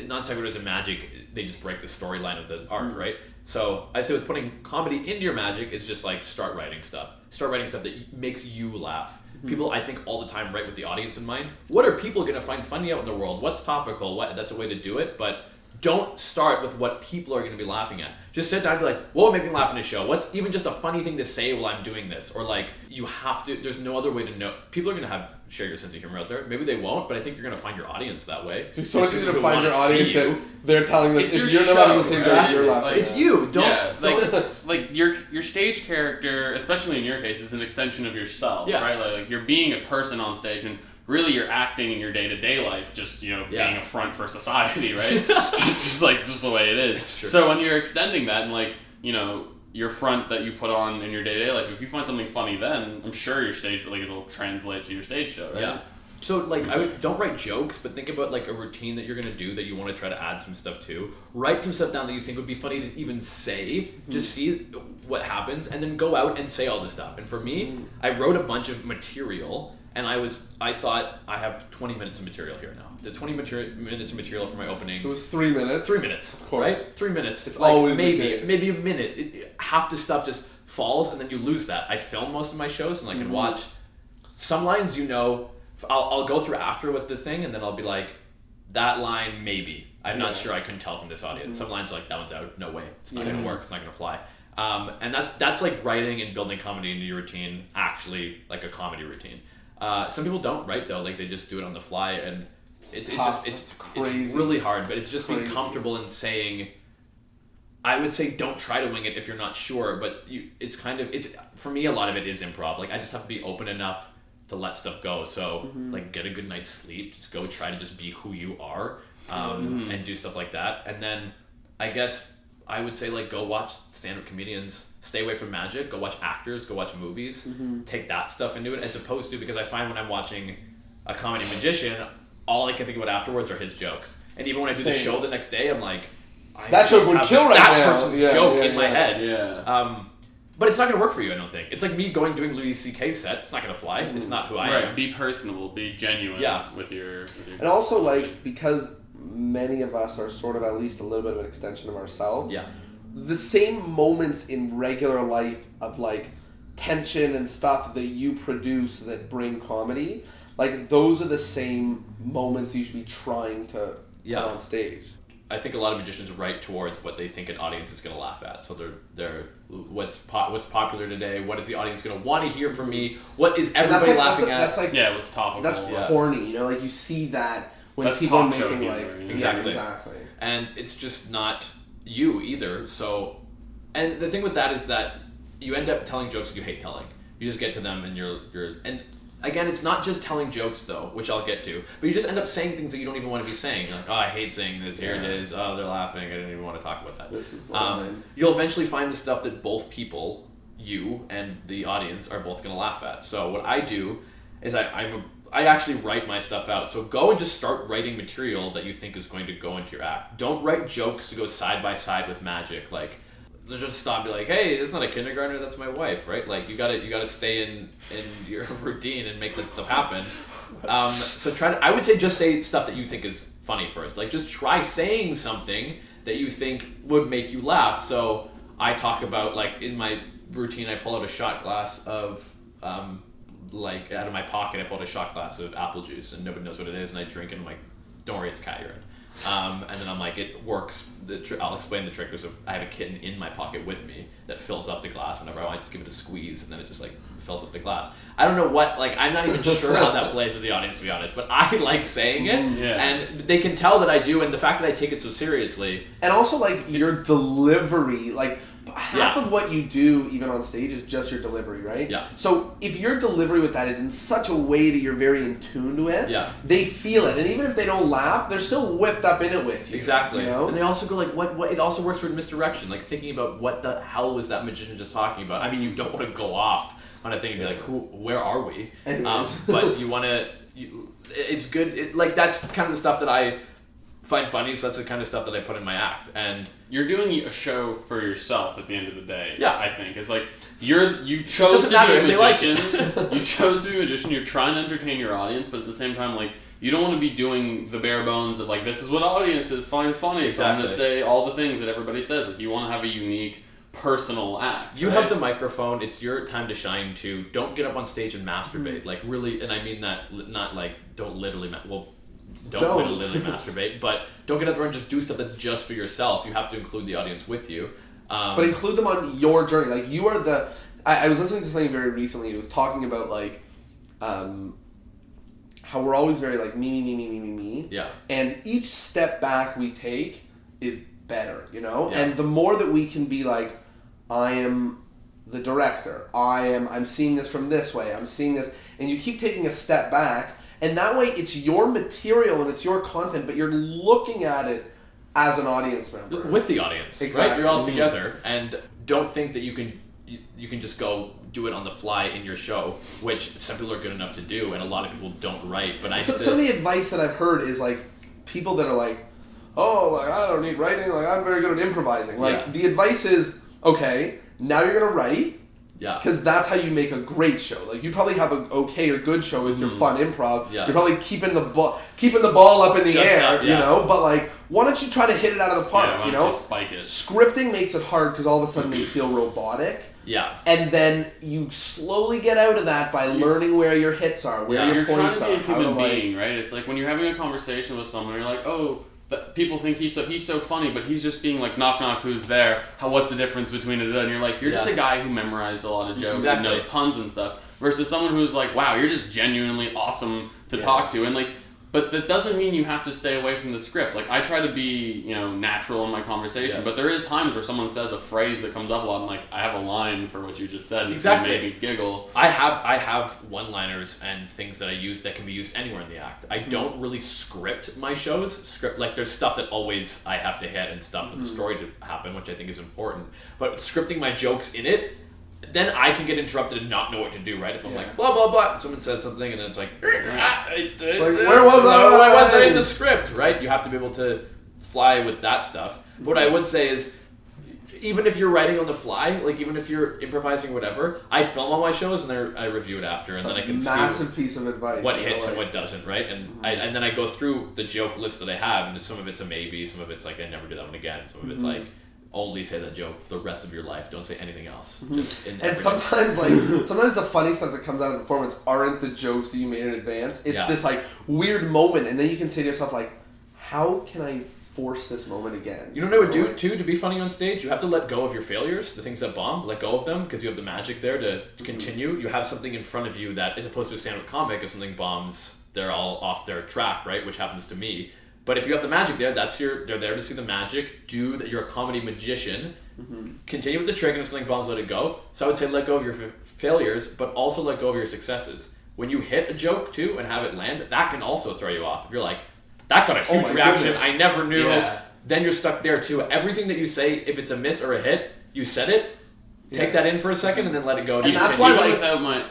non sequiturs and magic. They just break the storyline of the arc, right? So I say with putting comedy into your magic is just like start writing stuff that makes you laugh. People, I think, all the time write with the audience in mind. What are people going to find funny out in the world? What's topical? That's a way to do it, but don't start with what people are going to be laughing at. Just sit down and be like, what would make me laugh in a show? What's even just a funny thing to say while I'm doing this? Or like, you have to, there's no other way to know. People are going to share your sense of humor out there. Maybe they won't, but I think you're going to find your audience that way. It's so much easier to People find your wanna see audience you. and they're telling them It's if your you're not having the show, same right? joke, you're laughing. Like, It's you. Don't. Yeah, like your stage character, especially in your case, is an extension of yourself, Yeah. right? Like you're being a person on stage, and really you're acting in your day-to-day life, just being a front for society, right? just the way it is. True. So when you're extending that and like your front that you put on in your day-to-day life, if you find something funny, then I'm sure your stage it'll translate to your stage show, right? Yeah. So like don't write jokes, but think about like a routine that you're gonna do that you want to try to add some stuff to. Write some stuff down that you think would be funny to even say. Just see what happens, and then go out and say all this stuff. And for me, I wrote a bunch of material, and I thought I have 20 minutes of material here now. The 20 minutes of material for my opening. It was 3 minutes. 3 minutes, Of course. right? 3 minutes. It's like always the maybe case. a minute. Half the stuff just falls, and then you lose that. I film most of my shows, and I can watch some lines. I'll go through after with the thing, and then I'll be like, that line maybe. I'm not sure. I couldn't tell from this audience. Some lines are like, that one's out. No way. It's not gonna work. It's not gonna fly. And that's like writing and building comedy into your routine. Actually, like a comedy routine. Some people don't write though. Like they just do it on the fly, and it's crazy. it's really hard. But it's just being Crazy. comfortable in saying. I would say don't try to wing it if you're not sure. But it's for me a lot of it is improv. Like I just have to be open enough to let stuff go. So like get a good night's sleep. Just go try to just be who you are, and do stuff like that. And then I guess I would say like go watch stand-up comedians. Stay away from magic. Go watch actors. Go watch movies. Take that stuff into it, as opposed to, because I find when I'm watching a comedy magician, all I can think about afterwards are his jokes. And even when I do the Same. show the next day, I'm like, That joke would kill right that now. person's Yeah, joke yeah, in my yeah. head. Yeah. But it's not going to work for you, I don't think. It's like me doing Louis C.K. set. It's not going to fly. It's not who I Right. am. Be personable. Be genuine. Yeah. With your. And also, like, because many of us are sort of at least a little bit of an extension of ourselves. Yeah. The same moments in regular life of like tension and stuff that you produce that bring comedy, like those are the same moments you should be trying to put on stage. I think a lot of magicians write towards what they think an audience is going to laugh at. So they're what's popular today. What is the audience going to want to hear from me? What is everybody laughing at? That's like what's topical. That's corny, you know. Like you see that when that's people are talk show making humor, like exactly. And it's just not you either. So, and the thing with that is that you end up telling jokes that you hate telling. You just get to them and you're and. Again, it's not just telling jokes, though, which I'll get to, but you just end up saying things that you don't even want to be saying. You're like, oh, I hate saying this, here it is, oh, they're laughing, I didn't even want to talk about that. This is the you'll eventually find the stuff that both people, you and the audience, are both going to laugh at. So what I do is I actually write my stuff out. So go and just start writing material that you think is going to go into your act. Don't write jokes to go side by side with magic, like... just stop and be like, hey, that's not a kindergartner, that's my wife, right? Like you gotta stay in your routine and make that stuff happen. So I would say just say stuff that you think is funny first. Like just try saying something that you think would make you laugh. So I talk about, like, in my routine, I pull out a shot glass of like out of my pocket, I pulled a shot glass of apple juice and nobody knows what it is, and I drink it and I'm like, don't worry, it's cat urine. And then I'm like, it works. I'll explain the trick. I have a kitten in my pocket with me that fills up the glass whenever I want. I just give it a squeeze, and then it just like fills up the glass. I don't know what, like, I'm not even sure how that plays with the audience, to be honest, but I like saying it, and they can tell that I do, and the fact that I take it so seriously. And also, like, your delivery, like, half of what you do, even on stage, is just your delivery, right? Yeah. So if your delivery with that is in such a way that you're very in tune with, they feel it, and even if they don't laugh, they're still whipped up in it with you. Exactly. You know? And they also go like, what? It also works for misdirection, like thinking about what the hell was that magician just talking about. I mean, you don't want to go off on a thing and be like, where are we? But you want to. It's good. Like that's kind of the stuff that I find funny. So that's the kind of stuff that I put in my act. And you're doing a show for yourself at the end of the day. Yeah, I think it's like you chose to be a magician. You chose to be a magician. You're trying to entertain your audience, but at the same time, like, you don't want to be doing the bare bones of like, this is what audiences find funny. Exactly. So I'm going to say all the things that everybody says. Like, you want to have a unique personal act. You have the microphone. It's your time to shine too. Don't get up on stage and masturbate. Mm-hmm. Like, really, and I mean that not like don't literally don't literally masturbate, but don't get up there and just do stuff that's just for yourself. You have to include the audience with you. But include them on your journey. Like, you are the... I was listening to something very recently. It was talking about, like, how we're always very, like, me. Yeah. And each step back we take is better, you know? Yeah. And the more that we can be like, I am the director. I'm seeing this from this way. I'm seeing this... And you keep taking a step back... And that way, it's your material and it's your content, but you're looking at it as an audience member. With the audience, exactly. Right? You're all together, and don't think that you can just go do it on the fly in your show, which some people are good enough to do, and a lot of people don't write. But some of the advice that I've heard is like people that are like, oh, like I don't need writing, like I'm very good at improvising. Like the advice is, okay, now you're gonna write. Yeah. Because that's how you make a great show. Like, you probably have an okay or good show with your fun improv. Yeah. You're probably keeping the ball up in the air, you know? But, like, why don't you try to hit it out of the park, you know? Just spike it. Scripting makes it hard because all of a sudden they feel robotic. Yeah. And then you slowly get out of that by learning where your hits are, where your points are. You're trying to be a human being, right? It's like when you're having a conversation with someone, you're like, oh... But people think he's so funny, but he's just being like, knock knock, who's there? What's the difference between it? And you're like, you're just a guy who memorized a lot of jokes and knows puns and stuff. Versus someone who's like, wow, you're just genuinely awesome to talk to, and like, but that doesn't mean you have to stay away from the script. Like, I try to be, natural in my conversation, but there is times where someone says a phrase that comes up a lot, and like, I have a line for what you just said, and it made me giggle. I have one-liners and things that I use that can be used anywhere in the act. I don't really script my shows. Like, there's stuff that always I have to hit and stuff for the story to happen, which I think is important. But scripting my jokes in it, then I can get interrupted and not know what to do, right? If I'm like, blah, blah, blah, and someone says something, and then it's like, where was I? Why was I in the script, right? You have to be able to fly with that stuff. But what I would say is, even if you're writing on the fly, like even if you're improvising or whatever, I film all my shows and I review it after, and then I can see massive piece of advice. What hits and what doesn't, right? And and then I go through the joke list that I have, and some of it's a maybe, some of it's like I never do that one again, some of it's like only say that joke for the rest of your life. Don't say anything else. Just in And sometimes the funny stuff that comes out of the performance aren't the jokes that you made in advance. It's this like weird moment, and then you can say to yourself like, how can I force this moment again? You know what I would do too to be funny on stage? You have to let go of your failures, the things that bomb. Let go of them because you have the magic there to continue. You have something in front of you that, as opposed to a stand-up comic, if something bombs, they're all off their track, right? Which happens to me. But if you have the magic there, they're there to see the magic. You're a comedy magician. Continue with the trick, and if something bombs, let it go. So I would say let go of your failures, but also let go of your successes. When you hit a joke too and have it land, that can also throw you off. If you're like, that got a huge reaction, goodness. I never knew. Yeah. Then you're stuck there too. Everything that you say, if it's a miss or a hit, you said it. Take that in for a second and then let it go. And that's why,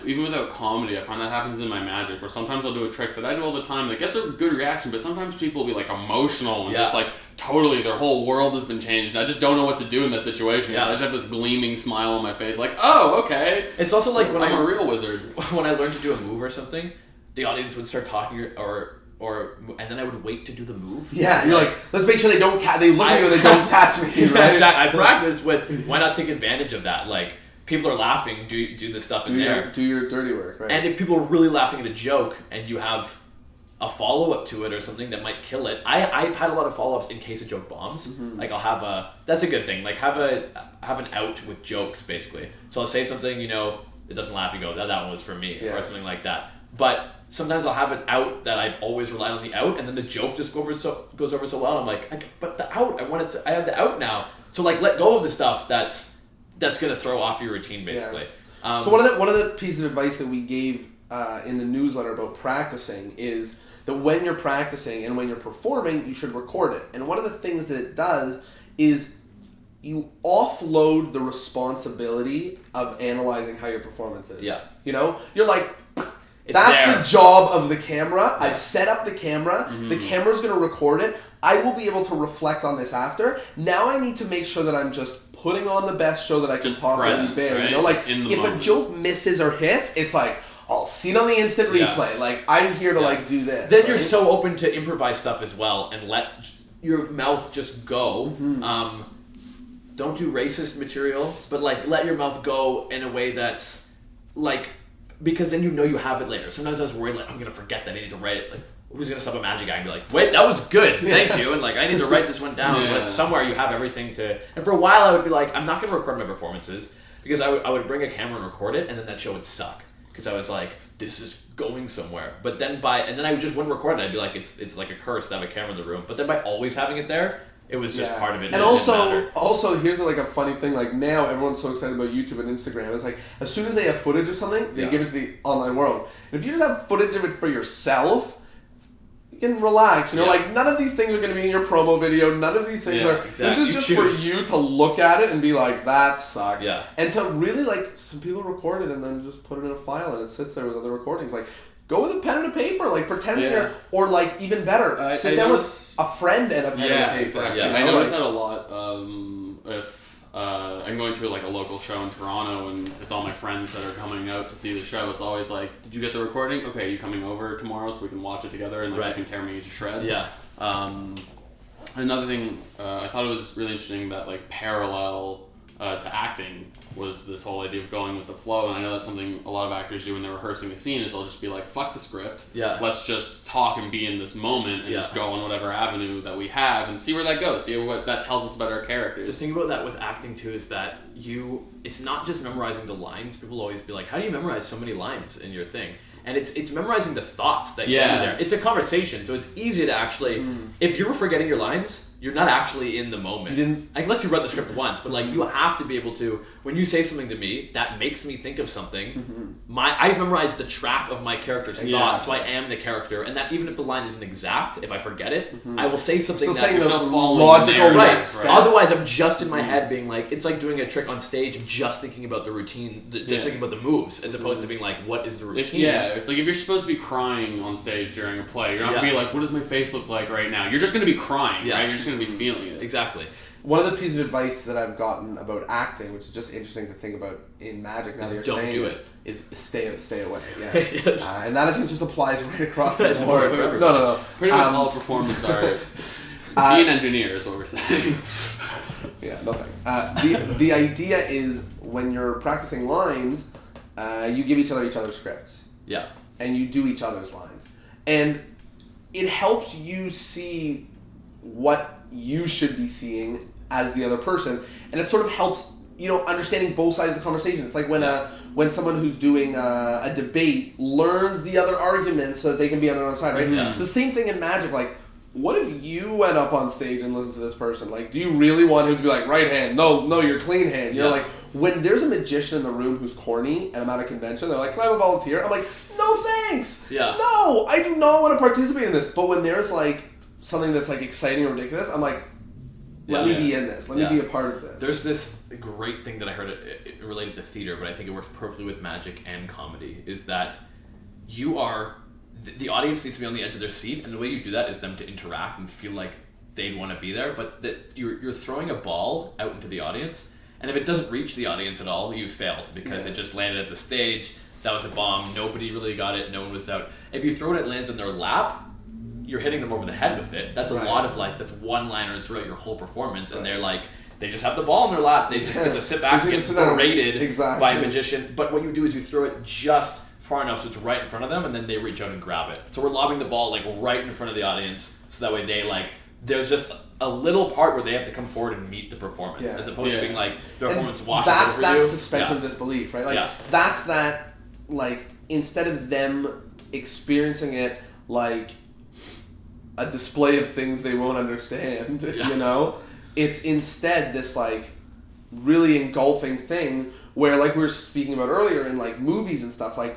even without comedy, I find that happens in my magic. Where sometimes I'll do a trick that I do all the time that gets a good reaction, but sometimes people will be like emotional and just like totally their whole world has been changed. And I just don't know what to do in that situation. So I just have this gleaming smile on my face, like, oh, okay. It's also like when I'm a real wizard. When I learned to do a move or something, the audience would start talking and then I would wait to do the move. Yeah, you're like, let's make sure they don't they look at you and they don't catch me. Right? Exactly. I practice with why not take advantage of that? Like, people are laughing, do the stuff in there. Do your dirty work, right? And if people are really laughing at a joke and you have a follow-up to it or something that might kill it. I've had a lot of follow-ups in case a joke bombs. Like, I'll have that's a good thing. Like, have an out with jokes, basically. So I'll say something, it doesn't laugh, you go, that one was for me, or something like that. But sometimes I'll have an out that I've always relied on the out, and then the joke just goes over so well. And I'm like, but the out, I have the out now. So like, let go of the stuff that's gonna throw off your routine, basically. Yeah. So one of the pieces of advice that we gave in the newsletter about practicing is that when you're practicing and when you're performing, you should record it. And one of the things that it does is you offload the responsibility of analyzing how your performance is. Yeah. You're like, that's the job of the camera. I've set up the camera. The camera's going to record it. I will be able to reflect on this after. Now I need to make sure that I'm just putting on the best show that I can possibly bear. Right? Like, if a joke misses or hits, it's like, I'll see it on the instant replay. Like, I'm here to do this. Then you're so open to improvise stuff as well and let your mouth just go. Don't do racist material, but let your mouth go in a way that's because then you have it later. Sometimes I was worried I'm gonna forget that I need to write it. Who's gonna stop a magic guy and be like, wait, that was good, thank you, and I need to write this one down. But somewhere you have everything to. And for a while I would be like, I'm not gonna record my performances because I would bring a camera and record it, and then that show would suck because I was like, this is going somewhere. But then I just wouldn't record it. I'd be like, it's like a curse to have a camera in the room. But then by always having it there, it was just part of it. And also, here's a funny thing. Now everyone's so excited about YouTube and Instagram. It's as soon as they have footage of something, they give it to the online world. And if you just have footage of it for yourself, you can relax. None of these things are going to be in your promo video. None of these things are. Exactly. This is just for you to look at it and be like, that sucked. Yeah. And to really some people record it and then just put it in a file and it sits there with other recordings. Go with a pen and a paper, pretend you're, or even better, sit down with a friend and a pen and a paper. Exactly. Yeah, I notice that a lot. If I'm going to a local show in Toronto and it's all my friends that are coming out to see the show, it's always like, did you get the recording? Okay, are you coming over tomorrow so we can watch it together and you can tear me to shreds? Yeah. Another thing, I thought it was really interesting that parallel to acting was this whole idea of going with the flow, and I know that's something a lot of actors do when they're rehearsing a scene, is they'll just be like, fuck the script, let's just talk and be in this moment and just go on whatever avenue that we have and see where that goes, see what that tells us about our characters. The thing about that with acting too is that it's not just memorizing the lines. People always be like, how do you memorize so many lines in your thing? And it's memorizing the thoughts that get in there. It's a conversation, so it's easy to actually, if you're forgetting your lines, you're not actually in the moment. Unless you read the script once, but you have to be able to, when you say something to me that makes me think of something, I've memorized the track of my character's thought, so I am the character, and that even if the line isn't exact, if I forget it, I will say something that you're still logical, right. Otherwise, I'm just in my head being it's like doing a trick on stage, just thinking about the routine, just thinking about the moves, as opposed to being what is the routine? It's if you're supposed to be crying on stage during a play, you're not going to be like, what does my face look like right now? You're just going to be crying, right? You're just going to be feeling it. Exactly. One of the pieces of advice that I've gotten about acting, which is just interesting to think about in magic now that you're saying do it, is stay away. Yeah. Yes. And that I think just applies right across the board. No. Pretty much all performance art. Be an engineer is what we're saying. Yeah, no thanks. The idea is when you're practicing lines, you give each other scripts. Yeah. And you do each other's lines. And it helps you see what you should be seeing as the other person. And it sort of helps, understanding both sides of the conversation. It's like when someone who's doing a debate learns the other argument so that they can be on their own side, right? Yeah. It's the same thing in Magic, like, what if you went up on stage and listened to this person? Like, do you really want him to be like, right hand? No, you're clean hand. You're like, when there's a magician in the room who's corny and I'm at a convention, they're like, can I have a volunteer? I'm like, no thanks. Yeah. No, I do not want to participate in this. But when there's like something that's like exciting or ridiculous, I'm like, let me be in this. Let me be a part of this. There's this great thing that I heard it related to theater, but I think it works perfectly with magic and comedy, is that you are... The audience needs to be on the edge of their seat, and the way you do that is them to interact and feel like they'd want to be there, but that you're throwing a ball out into the audience, and if it doesn't reach the audience at all, you failed, because it just landed at the stage, that was a bomb, nobody really got it, no one was out. If you throw it lands in their lap, you're hitting them over the head with it. That's a lot of that's one-liners throughout your whole performance, and they're like, they just have the ball in their lap, they just get to sit back and get berated by a magician, but what you do is you throw it just far enough so it's right in front of them, and then they reach out and grab it. So we're lobbing the ball like right in front of the audience, so that way they there's just a little part where they have to come forward and meet the performance, as opposed to being like the performance washes over you. That's suspension of disbelief, right? Like that's that, like, instead of them experiencing it like a display of things they won't understand, it's instead this like really engulfing thing where, like we were speaking about earlier in like movies and stuff, like,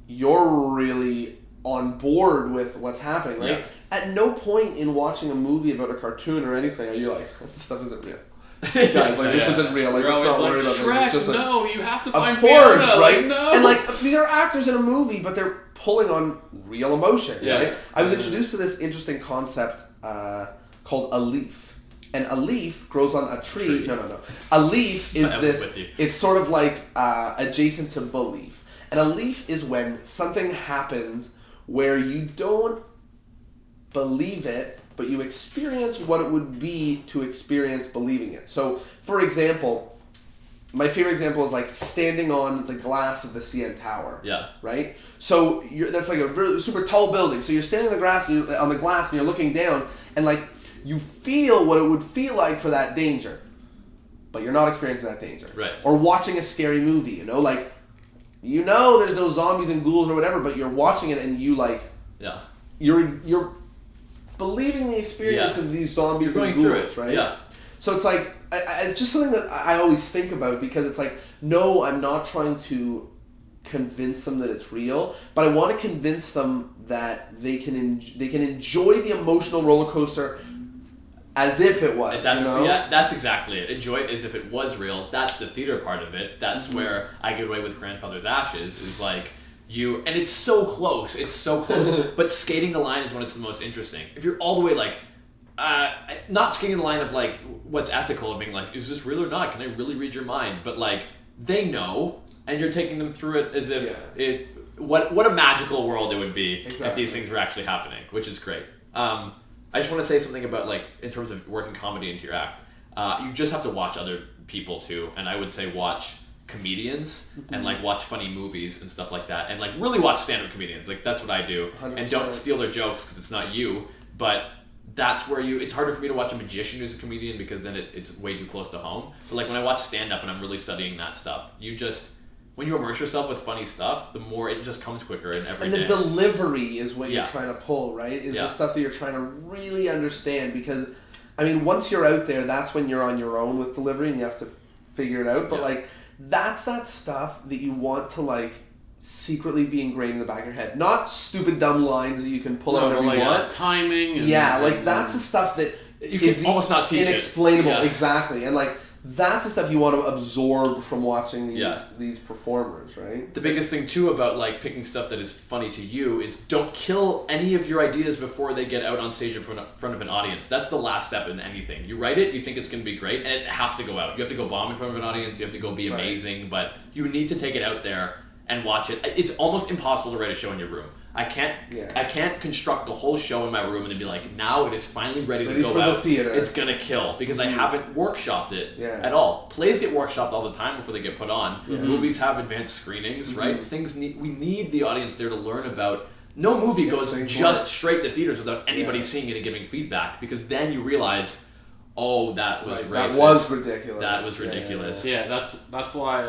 you're really on board with what's happening, right? Yeah. At no point in watching a movie about a cartoon or anything are you like, this stuff isn't real. Guys, like, this isn't real. Like, let's not worry about Shrek, this. Like, no, you have to find of course, Fiona. right? Like, no. And like, these are actors in a movie, but they're pulling on real emotions, right? I was introduced to this interesting concept called a leaf. And a leaf grows on a tree. No. A leaf is it's sort of like adjacent to belief. And a leaf is when something happens where you don't believe it, but you experience what it would be to experience believing it. So, for example, my favorite example is like standing on the glass of the CN Tower. Yeah. Right? So that's like a really super tall building. So you're standing on the glass and you're looking down, and like, you feel what it would feel like for that danger, but you're not experiencing that danger. Right. Or watching a scary movie, like, there's no zombies and ghouls or whatever, but you're watching it and you like, you're believing the experience of these zombies and ghouls, right? Yeah. So it's like, it's just something that I always think about, because it's like, no, I'm not trying to convince them that it's real, but I want to convince them that they can enjoy the emotional roller coaster as if it was, Yeah, that's exactly it. Enjoy it as if it was real. That's the theater part of it. That's where I get away with Grandfather's Ashes, is like, and it's so close. It's so close. But skating the line is when it's the most interesting. If you're all the way like, not skating the line of like, what's ethical, of being like, is this real or not? Can I really read your mind? But like, they know, and you're taking them through it as if what a magical world it would be if these things were actually happening, which is great. I just want to say something about, like, in terms of working comedy into your act. You just have to watch other people too, and I would say watch comedians and like watch funny movies and stuff like that, and like really watch stand-up comedians. Like, that's what I do. 100%. And don't steal their jokes, because it's not you. But that's where it's harder for me to watch a magician who's a comedian, because then it's way too close to home. But like when I watch stand-up and I'm really studying that stuff, when you immerse yourself with funny stuff, the more it just comes quicker in every day. And the delivery is what you're trying to pull, right? Is the stuff that you're trying to really understand, because, I mean, once you're out there, that's when you're on your own with delivery and you have to figure it out. But like, that's that stuff that you want to like secretly be ingrained in the back of your head. Not stupid dumb lines that you can pull out whenever you want. Timing. And that's the stuff that you can almost not teach inexplainable. Exactly. And like, that's the stuff you want to absorb from watching these performers, right? The biggest thing too about like picking stuff that is funny to you is don't kill any of your ideas before they get out on stage in front of an audience. That's the last step in anything. You write it, you think it's going to be great, and it has to go out. You have to go bomb in front of an audience, you have to go be amazing, but you need to take it out there and watch it. It's almost impossible to write a show in your room. I can't construct the whole show in my room and then be like, now it is finally ready to go out. It's gonna kill because I haven't workshopped it at all. Plays get workshopped all the time before they get put on. Movies have advanced screenings, right? We need the audience there to learn about. No movie goes just straight to theaters without anybody seeing it and giving feedback, because then you realize, oh, that was racist. That was ridiculous. That was ridiculous. Yeah, that's why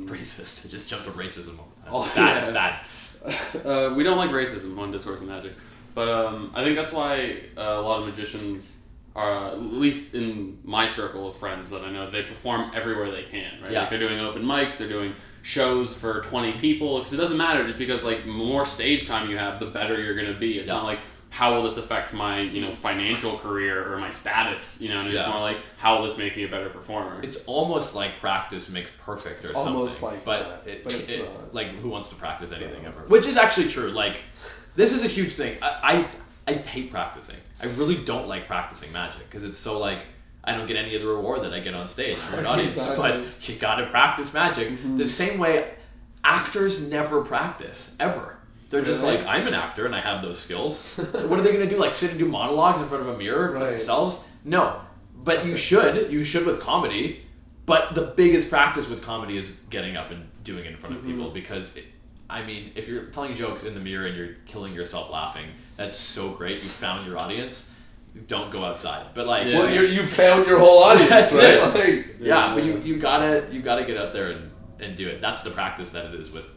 racist. I just jumped to racism Oh, all the time. It's bad. We don't like racism on Discourse and Magic, but I think that's why a lot of magicians are, at least in my circle of friends that I know, they perform everywhere they can, right? Yeah. Like they're doing open mics, they're doing shows for 20 people, because it doesn't matter, just because like more stage time you have, the better you're going to be. It's not like, how will this affect my, financial career or my status, and it's more like, how will this make me a better performer? It's almost like practice makes perfect or something. Almost like but that. It like, who wants to practice anything ever? Which is actually true. Like, this is a huge thing. I hate practicing. I really don't like practicing magic, because it's so like, I don't get any of the reward that I get on stage from an audience. But you gotta practice magic. The same way actors never practice, ever. They're just like, I'm an actor and I have those skills. What are they going to do? Like sit and do monologues in front of a mirror for themselves? No. But you should. You should with comedy. But the biggest practice with comedy is getting up and doing it in front of people, because, if you're telling jokes in the mirror and you're killing yourself laughing, that's so great. You found your audience. Don't go outside. But like, well, you found your whole audience, right? Like, but you gotta get out there and do it. That's the practice that it is with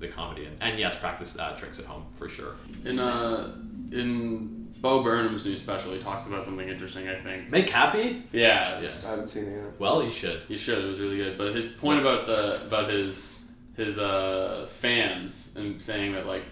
the comedy, and yes, practice tricks at home for sure. In Bo Burnham's new special, he talks about something interesting, I think. Make happy? Yeah. I haven't seen it yet. Well, you should. You should. It was really good. But his point about his fans, and saying that like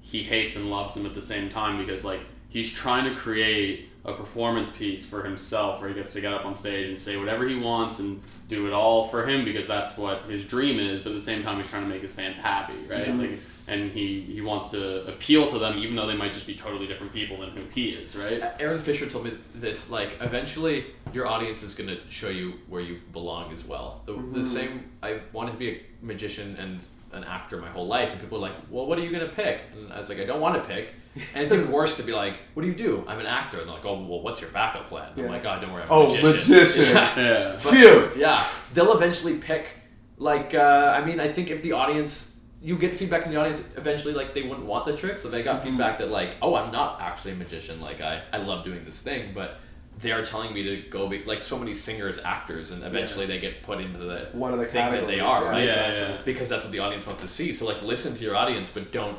he hates and loves them at the same time, because like he's trying to create a performance piece for himself where he gets to get up on stage and say whatever he wants and do it all for him, because that's what his dream is, but at the same time he's trying to make his fans happy, right? Like, and he wants to appeal to them even though they might just be totally different people than who he is, right? Aaron Fisher told me this, like, eventually your audience is going to show you where you belong as well. The same, I wanted to be a magician and an actor my whole life, and people are like, well, what are you going to pick? And I was like, I don't want to pick. And it's even worse to be like, what do you do? I'm an actor. And they're like, oh, well, what's your backup plan? I'm like, oh, don't worry, I'm a magician. Yeah. Phew. Yeah. They'll eventually pick, like, I think if the audience, you get feedback from the audience, eventually, like, they wouldn't want the trick. So they got feedback that, like, oh, I'm not actually a magician. Like, I love doing this thing, but they are telling me to go be, like, so many singers, actors, and eventually they get put into the one of the thing that they are, right? Yeah. Because that's what the audience wants to see. So, like, listen to your audience, but don't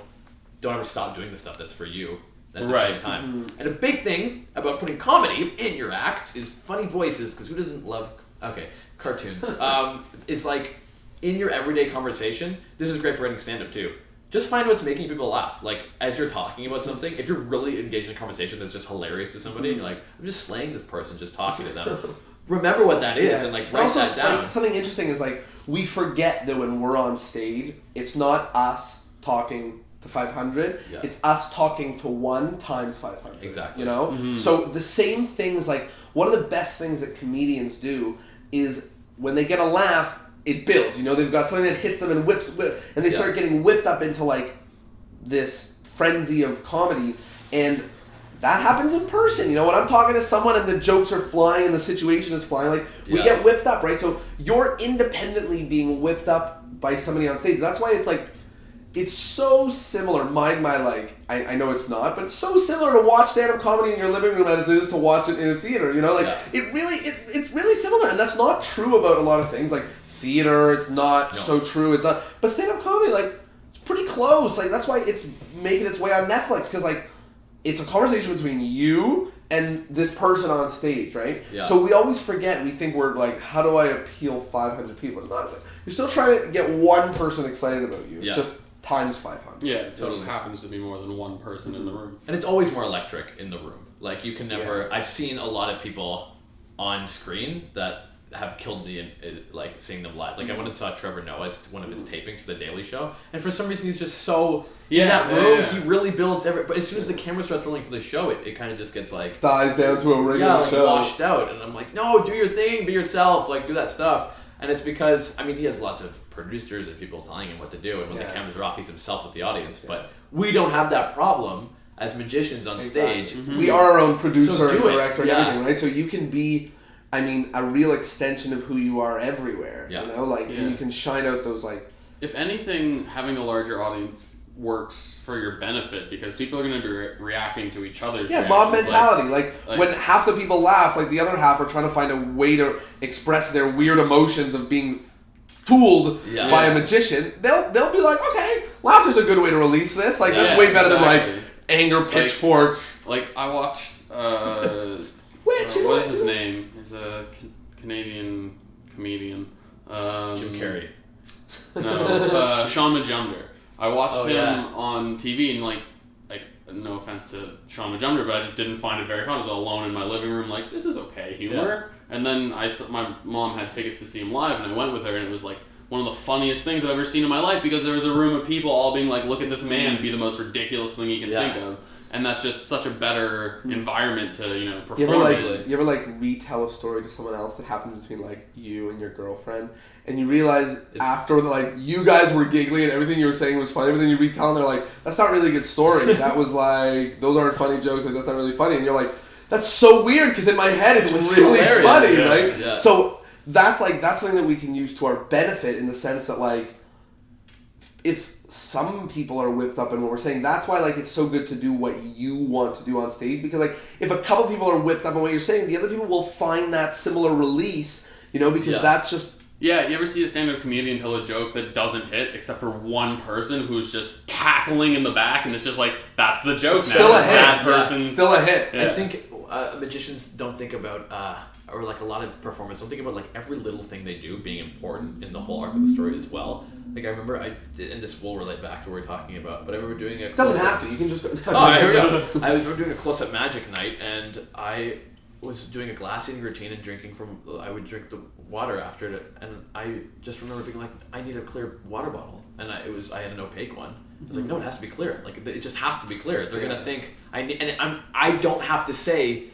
ever stop doing the stuff that's for you at the same time. And a big thing about putting comedy in your act is funny voices, because who doesn't love cartoons? It's like, in your everyday conversation, this is great for writing stand-up too. Just find what's making people laugh. Like, as you're talking about something, if you're really engaged in a conversation that's just hilarious to somebody, and you're like, I'm just slaying this person just talking to them. Remember what that is, and like, write also, that down. Like, something interesting is, like, we forget that when we're on stage, it's not us talking to 500, it's us talking to 1 times 500. Exactly. You know? So the same things, like, one of the best things that comedians do is when they get a laugh, it builds, they've got something that hits them and whips, and they start getting whipped up into like this frenzy of comedy, and that happens in person. When I'm talking to someone and the jokes are flying and the situation is flying, like, we get whipped up, right? So you're independently being whipped up by somebody on stage. That's why it's like, it's so similar, I know it's not, but it's so similar to watch stand-up comedy in your living room as it is to watch it in a theater, it's really similar, and that's not true about a lot of things, like theater, it's not so true, it's not, but stand-up comedy, like, it's pretty close, like, that's why it's making its way on Netflix, because, like, it's a conversation between you and this person on stage, right? Yeah. So we always forget, we think we're like, how do I appeal 500 people? It's not, it's like, you're still trying to get one person excited about you, it's just times 500. Yeah, it totally happens to be more than one person in the room. And it's always more electric in the room. Like, you can never... I've seen a lot of people on screen that have killed me in like, seeing them live. Like, I went and saw Trevor Noah's, one of his tapings for The Daily Show, and for some reason he's just so... in that room, he really builds but as soon as the camera starts rolling for the show, it kind of just gets, like... dies down to a regular show. washed out. And I'm like, no, do your thing, be yourself, like, do that stuff. And it's because, I mean, he has lots of producers and people telling him what to do, and when the cameras are off, he's himself with the audience. But we don't have that problem as magicians on stage. Mm-hmm. We are our own producer and director and Yeah. everything, right? So you can be, I mean, a real extension of who you are everywhere. Yeah. You know, like, and you can shine out those, like... If anything, having a larger audience works for your benefit because people are going to be reacting to each other's reactions. Mob mentality. Like when half the people laugh, like the other half are trying to find a way to express their weird emotions of being fooled by a magician. They'll be like, okay, laughter's a good way to release this. Like that's way better than like anger pitchfork. Like I watched. What is his name? He's a Canadian comedian. Jim Carrey. No, Sean Majumder. I watched him on TV and like no offense to Sean Majumder, but I just didn't find it very fun. I was alone in my living room, like this is okay humor. Yeah. And then my mom had tickets to see him live, and I went with her, and it was like one of the funniest things I've ever seen in my life because there was a room of people all being like, "Look at this man be the most ridiculous thing you can think of." And that's just such a better environment to perform. You ever retell a story to someone else that happened between like you and your girlfriend, and you realize after like you guys were giggling and everything you were saying was funny, but then you retell and they're like, "That's not really a good story. That was like those aren't funny jokes. Like that's not really funny." And you're like, "That's so weird," because in my head it's really funny, right? Yeah. So that's something that we can use to our benefit in the sense that like if some people are whipped up in what we're saying, that's why like it's so good to do what you want to do on stage, because like if a couple people are whipped up in what you're saying, the other people will find that similar release, because that's just... Yeah, you ever see a stand-up comedian tell a joke that doesn't hit except for one person who's just cackling in the back, and it's just like, that's the joke now. Still a hit. That person's... Still a hit. Yeah. I think magicians don't think about, or like a lot of performers don't think about like every little thing they do being important in the whole arc of the story as well. Like I remember, and this will relate back to what we're talking about, but I remember doing a... Doesn't have to, you can just go... Here we go. I was doing a close-up magic night, and I was doing a glass eating routine and drinking from... I would drink the water after it, and I just remember being like, I need a clear water bottle, and I had an opaque one. I was like, no, it has to be clear. Like, it just has to be clear. They're gonna think I don't have to say,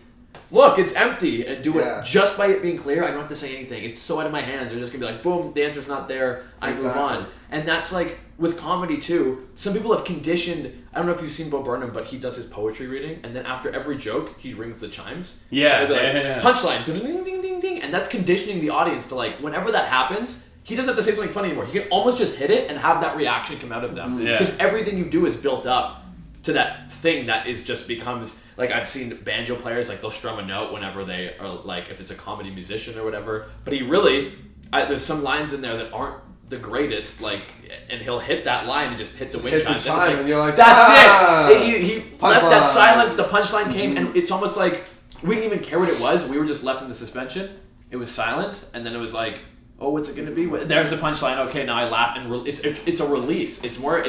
look, it's empty, and do it just by it being clear. I don't have to say anything. It's so out of my hands. They're just gonna be like, boom, the answer's not there. I move on. And that's like with comedy too. Some people have conditioned. I don't know if you've seen Bo Burnham, but he does his poetry reading, and then after every joke, he rings the chimes. Yeah, so punchline, ding ding ding ding, and that's conditioning the audience to like whenever that happens. He doesn't have to say something funny anymore. He can almost just hit it and have that reaction come out of them. Because everything you do is built up to that thing that is just becomes... Like, I've seen banjo players, like, they'll strum a note whenever they are, like, if it's a comedy musician or whatever. But he really... there's some lines in there that aren't the greatest, like... And he'll hit that line and just hit the wind chime. And you're like, that's it! He left that silence, the punchline came, and it's almost like... We didn't even care what it was. We were just left in the suspension. It was silent, and then it was like... Oh, what's it gonna be? There's the punchline. Okay, now I laugh, and it's a release.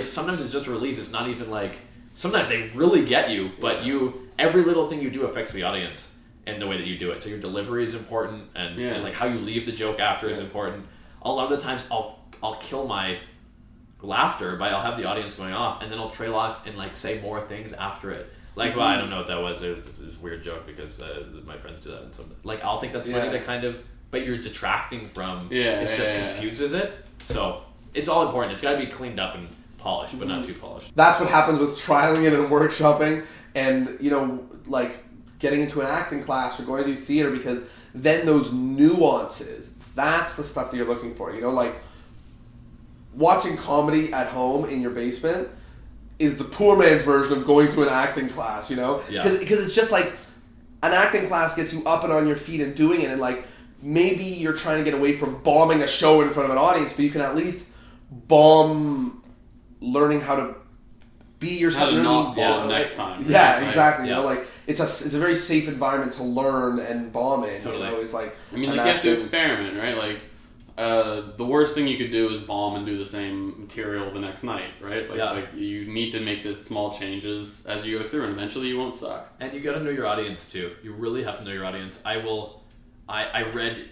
Sometimes it's just a release. It's not even like sometimes they really get you, but every little thing you do affects the audience and the way that you do it. So your delivery is important, and like how you leave the joke after is important. A lot of the times, I'll kill my laughter by I'll have the audience going off, and then I'll trail off and like say more things after it. Like, well, I don't know what that was. It was this weird joke because my friends do that, and so like I'll think that's funny to kind of. But you're detracting from... confuses it. So, it's all important. It's got to be cleaned up and polished, but not too polished. That's what happens with trialing it and workshopping and, like, getting into an acting class or going to do theater, because then those nuances, that's the stuff that you're looking for. Like, watching comedy at home in your basement is the poor man's version of going to an acting class, Because it's just like, an acting class gets you up and on your feet and doing it, and, like, maybe you're trying to get away from bombing a show in front of an audience, but you can at least bomb learning how to be yourself. How to not bomb next time. Yeah, right? Exactly. Yeah. Like it's a very safe environment to learn and bomb in. Totally. It's like you have to experiment, right? Like the worst thing you could do is bomb and do the same material the next night, right? Like you need to make these small changes as you go through, and eventually you won't suck. And you got to know your audience too. You really have to know your audience. I read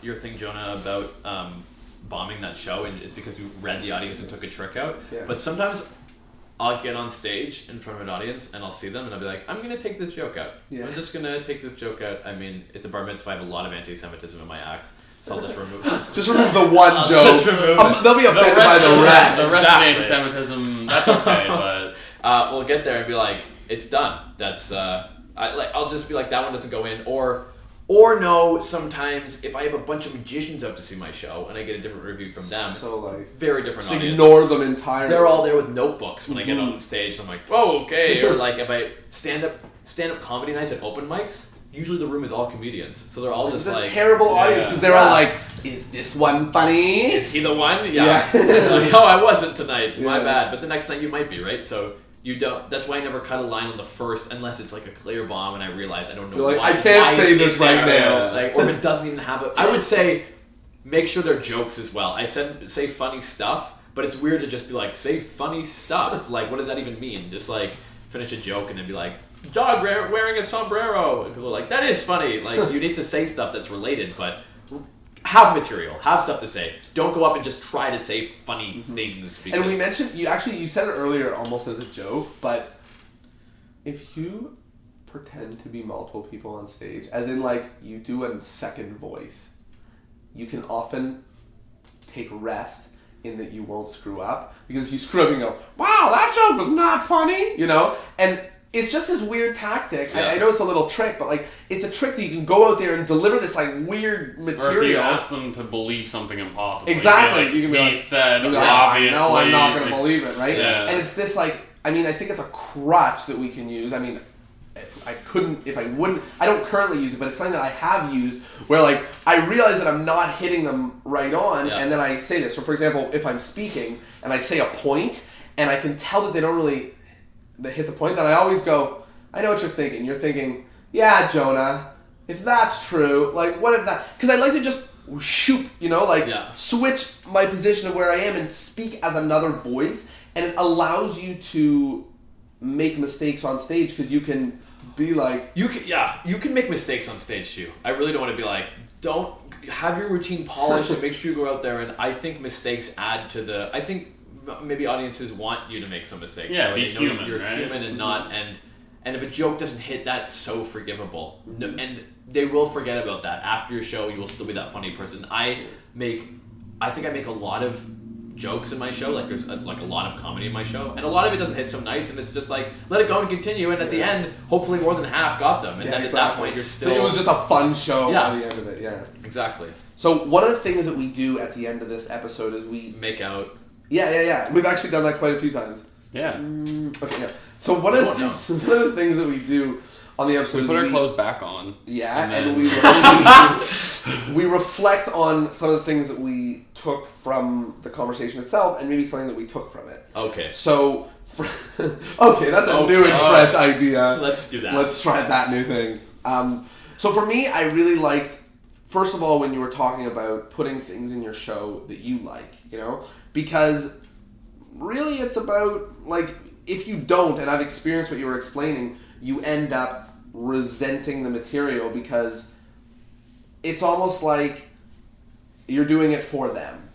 your thing, Jonah, about bombing that show, and it's because you read the audience and took a trick out. Yeah. But sometimes I'll get on stage in front of an audience, and I'll see them, and I'll be like, I'm going to take this joke out. Yeah. I'm just going to take this joke out. I mean, it's a bar mitzvah. I have a lot of anti-Semitism in my act. So I'll just remove Just remove the one I'll joke. just remove it. They'll be offended by the rest. The rest Exactly. of the anti-Semitism, that's okay, but we'll get there and be like, it's done. That's I'll just be like, that one doesn't go in, or no. Sometimes if I have a bunch of magicians out to see my show and I get a different review from them, So like, very different so audience. ignore them entirely. They're all there with notebooks when I get on stage. I'm like, whoa, okay. Or like if I stand up comedy nights at open mics, usually the room is all comedians, so they're all just It's a like terrible audience because they're all like, "Is this one funny?" Is he the one? Yeah. Yeah. Like, oh, I wasn't tonight. My Yeah. bad. But the next night you might be, right? So you don't. That's why I never cut a line on the first unless it's like a clear bomb and I realize I don't know You're like, why. I can't why say it's this in right there. now. Like, or if it doesn't even have a. I would say, make sure they're jokes as well. I said say funny stuff, but it's weird to just be like, say funny stuff. Like, what does that even mean? Just like finish a joke and then be like, dog wearing a sombrero, and people are like, that is funny. Like, you need to say stuff that's related, but have material, have stuff to say. Don't go up and just try to say funny things. Because And we mentioned you said it earlier almost as a joke, but if you pretend to be multiple people on stage, as in like you do a second voice, you can often take rest in that you won't screw up, because if you screw up and go, wow, that joke was not funny, and it's just this weird tactic. Yeah. I know it's a little trick, but like it's a trick that you can go out there and deliver this like weird material. or if you ask them to believe something impossible. Exactly. Like, you can be he like, said, you'd be like, obviously. no, I'm not going to like, believe it, right? Yeah. And it's this like, I think it's a crutch that we can use. I mean, I couldn't, if I wouldn't, I don't currently use it, but it's something that I have used where like, I realize that I'm not hitting them right on, and then I say this. So for example, if I'm speaking and I say a point and I can tell that they don't really hit the point, then I always go, I know what you're thinking. You're thinking, yeah, Jonah, if that's true, like what if that, because I like to just shoot, switch my position of where I am and speak as another voice, and it allows you to make mistakes on stage because you can be like, you can make mistakes on stage too. I really don't want to be like, don't have your routine polished and make sure you go out there. And I think mistakes add to the. I think maybe audiences want you to make some mistakes. Yeah, so be they know human, you're right? human and not and if a joke doesn't hit, that's so forgivable. No, and they will forget about that after your show. You will still be that funny person. I think I make a lot of jokes in my show. Like there's a lot of comedy in my show, and a lot of it doesn't hit some nights, and it's just like let it go and continue. And at the end, hopefully more than half got them, and then at that point you're still. It was just a fun show Yeah. at the end of it. Yeah. Exactly. So one of the things that we do at the end of this episode is we Make out. Yeah. We've actually done that quite a few times. Yeah. Okay. Yeah. So one of the things that we do on the episode We is put our clothes back on. Yeah, And and then- we reflect on some of the things that we took from the conversation itself, and maybe something that we took from it. Okay. So, okay, that's a new and fresh idea. Let's do that. Let's try that new thing. So for me, I really liked, first of all, when you were talking about putting things in your show that you like, because really it's about, like, if you don't, and I've experienced what you were explaining, you end up resenting the material because it's almost like you're doing it for them,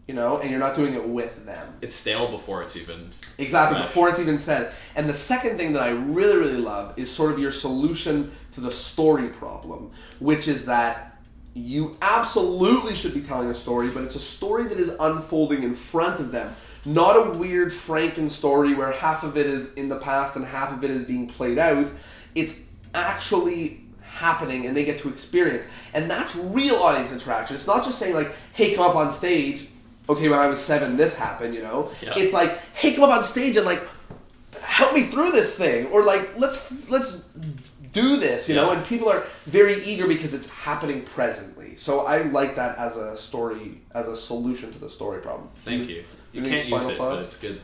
and you're not doing it with them. It's stale before it's even. Exactly, fresh. before it's even said. And the second thing that I really, really love is sort of your solution to the story problem, which is that you absolutely should be telling a story, but it's a story that is unfolding in front of them. Not a weird Franken story where half of it is in the past and half of it is being played out. It's actually happening and they get to experience. And that's real audience interaction. It's not just saying like, hey, come up on stage. Okay, when I was 7, this happened, Yeah. It's like, hey, come up on stage and like, help me through this thing. Or like, let's do this, Yeah. And people are very eager because it's happening presently. So I like that as a story, as a solution to the story problem. Thank you. You Any can't use final it, thoughts? but it's good.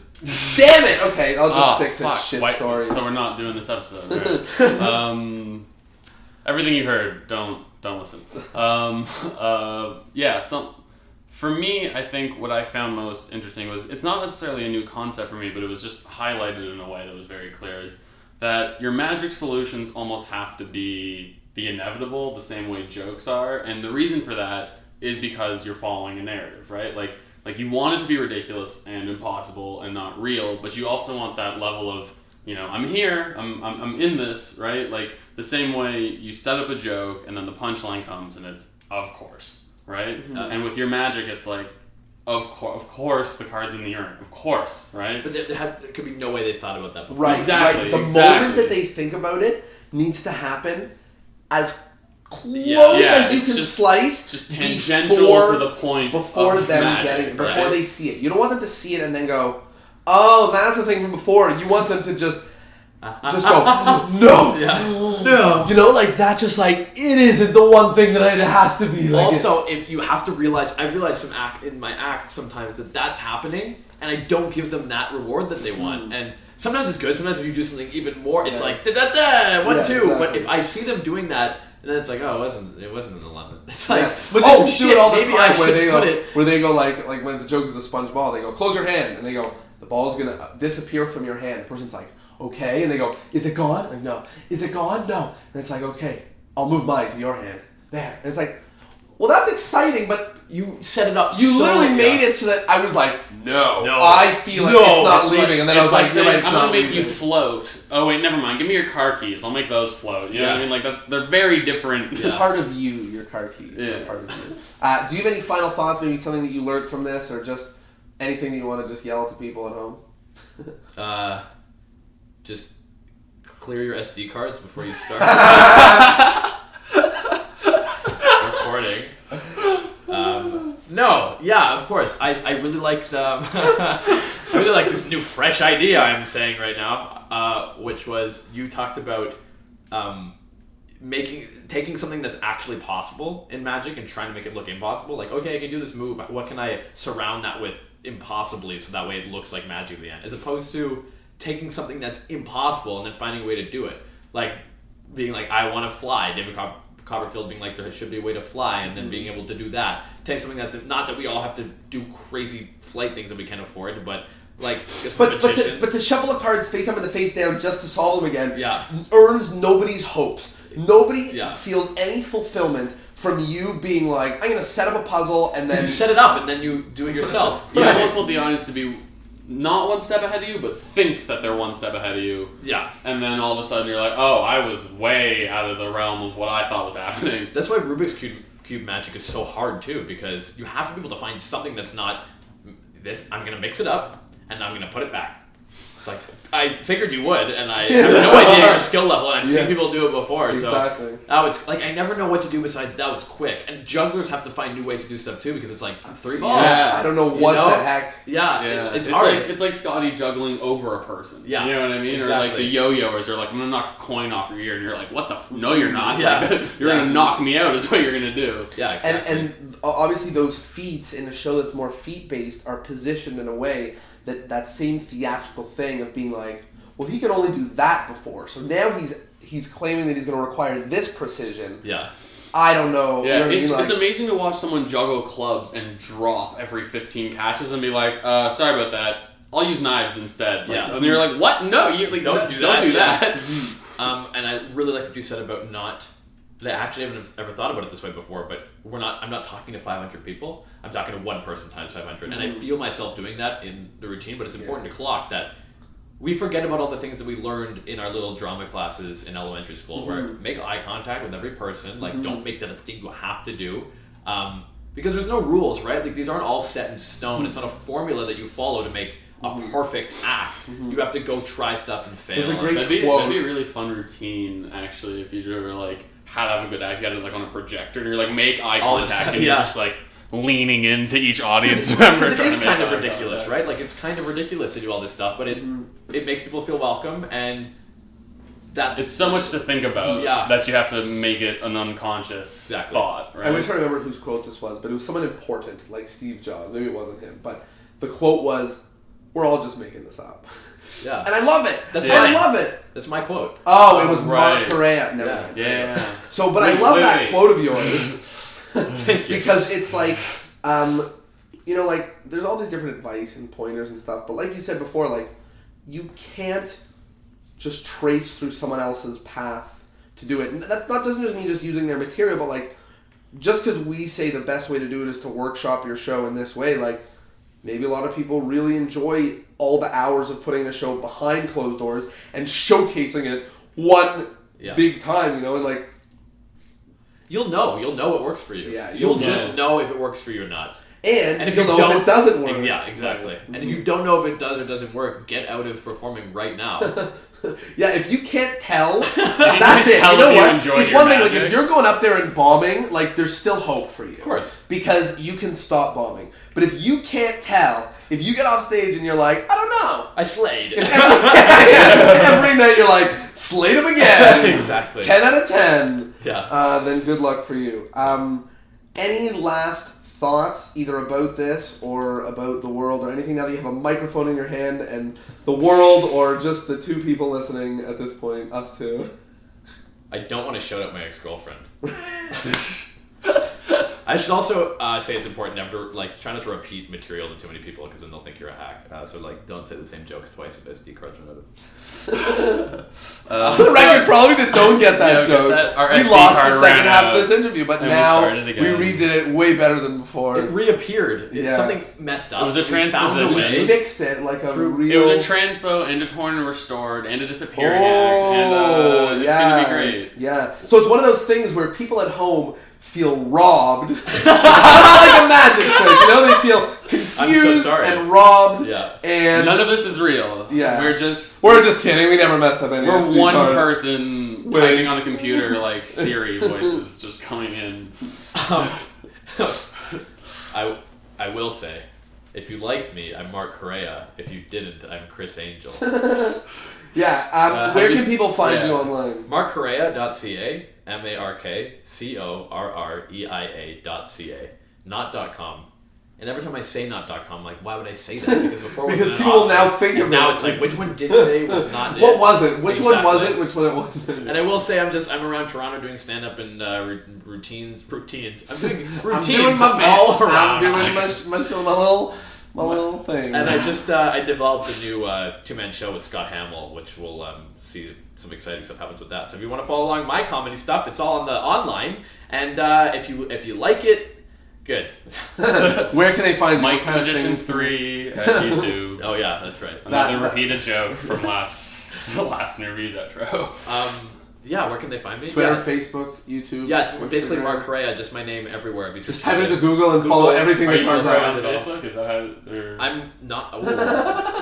Damn it! Okay, I'll just stick to fuck. shit Why- stories. So we're not doing this episode, right? Everything you heard, don't listen. For me, I think what I found most interesting was, it's not necessarily a new concept for me, but it was just highlighted in a way that was very clear, is that your magic solutions almost have to be the inevitable, the same way jokes are. And the reason for that is because you're following a narrative, right? Like you want it to be ridiculous and impossible and not real, but you also want that level of, I'm here, I'm in this, right? Like the same way you set up a joke and then the punchline comes and it's, of course. right? And with your magic, it's like, of course, the card's in the urn. Of course, right? But there could be no way they thought about that before. Right, Exactly. right. The moment that they think about it needs to happen as close as you can slice. Just tangential to the point before of them magic, getting it, before right? they see it. You don't want them to see it and then go, "Oh, that's the thing from before." You want them to just go, "No, no." You know, like that. Just like it isn't the one thing that it has to be. Like Also, if you have to realize, I realize in my act sometimes that's happening, and I don't give them that reward that they want. And sometimes it's good. Sometimes if you do something even more, it's like da 1 2. Exactly. But if I see them doing that, and then it's like, oh, it wasn't an 11. It's like, but oh just do shit, it all the maybe time I should where they go like when the joke is a sponge ball, they go, "Close your hand," and they go, "The ball's gonna disappear from your hand." The person's like, "Okay," and they go, "Is it gone?" Like, "No." "Is it gone?" "No." And it's like, "Okay, I'll move mine to your hand." There. And it's like, well, that's exciting, but you set it up. you literally made it so that I was like, no, No. I feel like it's not leaving, and then I was like, saying, you're right, it's I'm not gonna make you leaving. float. Oh wait, never mind. Give me your car keys. I'll make those float. You know what I mean? Like they're very different. It's a part of you, your car keys. Yeah. A part of you. Do you have any final thoughts? Maybe something that you learned from this, or just anything that you want to just yell at the people at home? Just clear your SD cards before you start recording. No, yeah, of course. I really liked I really like this new fresh idea I'm saying right now, which was you talked about taking something that's actually possible in Magic and trying to make it look impossible. Like, okay, I can do this move. What can I surround that with impossibly so that way it looks like Magic at the end, as opposed to taking something that's impossible and then finding a way to do it. Like being like, I want to fly. David Copperfield being like, there should be a way to fly, and then being able to do that. Take something that's not that we all have to do crazy flight things that we can't afford, but like just But magicians. to shuffle a card face up and the face down just to solve them again Yeah. earns nobody's hopes. Nobody Yeah. feels any fulfillment from you being like, I'm going to set up a puzzle and then... You set it up and then you do it yourself. You almost want the audience to be not one step ahead of you, but think that they're one step ahead of you. Yeah. And then all of a sudden you're like, oh, I was way out of the realm of what I thought was happening. That's why Rubik's Cube Magic is so hard too, because you have to be able to find something that's not this. I'm gonna mix it up and I'm gonna put it back. It's like I figured you would, and I have no idea your skill level, and I've seen people do it before. Exactly. So that was like I never know what to do besides that was quick. And jugglers have to find new ways to do stuff too, because it's like 3 balls. Yeah. I don't know what the heck. Yeah, Yeah. it's hard. It's like Scotty juggling over a person. Yeah. You know what I mean? Exactly. Or like the yo-yoers are like, I'm gonna knock a coin off your ear, and you're like, what the no you're not. Yeah. Like, you're gonna knock me out is what you're gonna do. Yeah, exactly. And obviously those feats in a show that's more feat-based are positioned in a way that same theatrical thing of being like, well, he could only do that before, so now he's claiming that he's going to require this precision. Yeah. I don't know. Yeah, You know what I it's mean? Like, it's amazing to watch someone juggle clubs and drop every 15 catches and be like, sorry about that. I'll use knives instead. Like, Yeah. And you're like, what? No, you like Don't do that. Don't do that. And I really like what you said about not. I actually haven't ever thought about it this way before, but I'm not talking to 500 people. I'm talking to one person times 500, and I feel myself doing that in the routine. But it's important to clock that we forget about all the things that we learned in our little drama classes in elementary school, where make eye contact with every person. Like, don't make that a thing you have to do. Because there's no rules, right? Like, these aren't all set in stone. It's not a formula that you follow to make a perfect act. You have to go try stuff and fail. There's a great That'd be quote. a really fun routine, actually, if you were like how to have a good act. You had it like on a projector, and you're like make eye All this contact, time, and you're yeah. just like leaning into each audience member. Because it trying is to make kind of eye ridiculous, contact. right? Like, it's kind of ridiculous to do all this stuff, but it makes people feel welcome, and that's... It's so much to think about that you have to make it an unconscious thought. Right? I wish I remember whose quote this was, but it was someone important, like Steve Jobs. Maybe it wasn't him, but the quote was, "We're all just making this up." Yeah. And I love it. That's I fine. love it. That's my quote. Oh, it was Right. Mark Correia. Never Yeah. mind. Yeah. So, but I Wait, love wait, that wait. quote of yours Thank you. because it's like, you know, like there's all these different advice and pointers and stuff, but like you said before, like you can't just trace through someone else's path to do it. And that doesn't just mean just using their material, but like just because we say the best way to do it is to workshop your show in this way, like maybe a lot of people really enjoy all the hours of putting a show behind closed doors and showcasing it one big time, you know, and like You'll know what works for you. Yeah, you'll you'll just know if it works for you or not. And if you'll you know don't, if it doesn't work. Yeah, exactly. And if you don't know if it does or doesn't work, get out of performing right now. Yeah, if you can't tell, If that's you it. can't You tell know if you what? enjoy It's your one thing. Like magic. if you're going up there and bombing, like there's still hope for you. Of course. Because you can stop bombing. But if you can't tell, if you get off stage and you're like, I don't know. I slayed. Every night you're like, slayed him again. Exactly. 10 out of 10. Yeah. Then good luck for you. Any last thoughts either about this or about the world or anything now that you have a microphone in your hand and the world or just the two people listening at this point, us two? I don't want to shout out my ex-girlfriend. I should also say it's important never to try not to repeat material to too many people because then they'll think you're a hack. So don't say the same jokes twice if SD cards run out of. For the record, for all of you that don't get that joke, our we SD lost card the second ran half out, of this interview, but and now started again. we redid it way better than before. It reappeared. Yeah. Something messed up. It was a We found transposition. way. We fixed it like a real... It was a transpo into torn and restored and a disappearing act, Oh, and yeah. it's gonna be great. Yeah. So it's one of those things where people at home feel robbed. Not like a magic trick, you know? They feel confused and robbed. Yeah. And None of this is real. Yeah. We're just kidding. We never messed up any. we're SD one card. person typing on a computer like Siri voices just coming in. I will say, if you liked me, I'm Mark Correia. If you didn't, I'm Chris Angel. Yeah. Where can people find you online? MarkCorreia.ca, MarkCorreia.ca, not .com. And every time I say not.com, I'm like, why would I say that? Because before it was Because people will now think of it. Now it's like, which one did say was not it? What was it? Which one was Exactly. it? Which one it wasn't? And I will say, I'm around Toronto doing stand up and routines. I'm doing routines I'm doing my all best. around. I'm doing my little thing. And I just I developed a new 2-man show with Scott Hamill, which we'll see some exciting stuff happens with that. So if you want to follow along my comedy stuff, it's all on the online. And if you like it, good. Where can they find you? Mike What kind of Magician things? 3 at YouTube. Oh yeah, that's right. Another repeated joke from last interview's outro. Yeah, where can they find me? Twitter, Yeah. Facebook, YouTube. Yeah, it's basically Instagram. Mark Correia, just my name everywhere. Just type it into Google and follow everything Are that you comes also out. on Facebook? Is that how? Or... I'm not. Oh.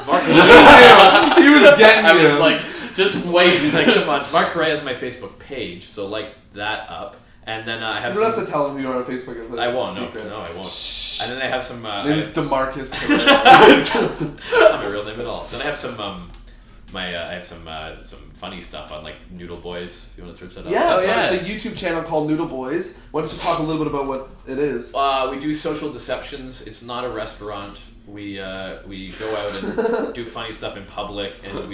Mark He was getting I you. was like, just wait. Like, come on. Mark Correia is my Facebook page, so like that up. And then I have You don't some... have to tell them you're on Facebook. It's I won't, no, secret. I won't. And then I have some... His name is DeMarcus. That's not my real name at all. Then I have some... I have some funny stuff on like Noodle Boys. If you want to search that up. Yeah, Oh, so yeah. it's a YouTube channel called Noodle Boys. Why don't you talk a little bit about what it is? We do social deceptions. It's not a restaurant. We go out and do funny stuff in public, and when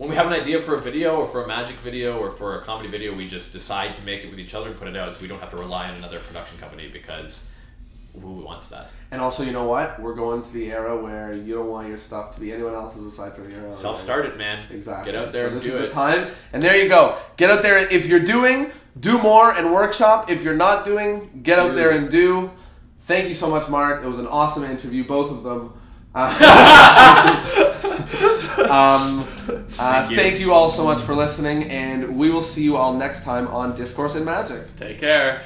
we have an idea for a video or for a magic video or for a comedy video, we just decide to make it with each other and put it out, so we don't have to rely on another production company because who wants that? And also, you know what? We're going to the era where you don't want your stuff to be anyone else's aside from your own. Self-start it, man. Exactly. Get out there so and this do is it. the time. And there you go. Get out there. If you're doing, do more and workshop. If you're not doing, get out there and do. Thank you so much, Mark. It was an awesome interview, both of them. Thank you all so much for listening, and we will see you all next time on Discourse in Magic. Take care.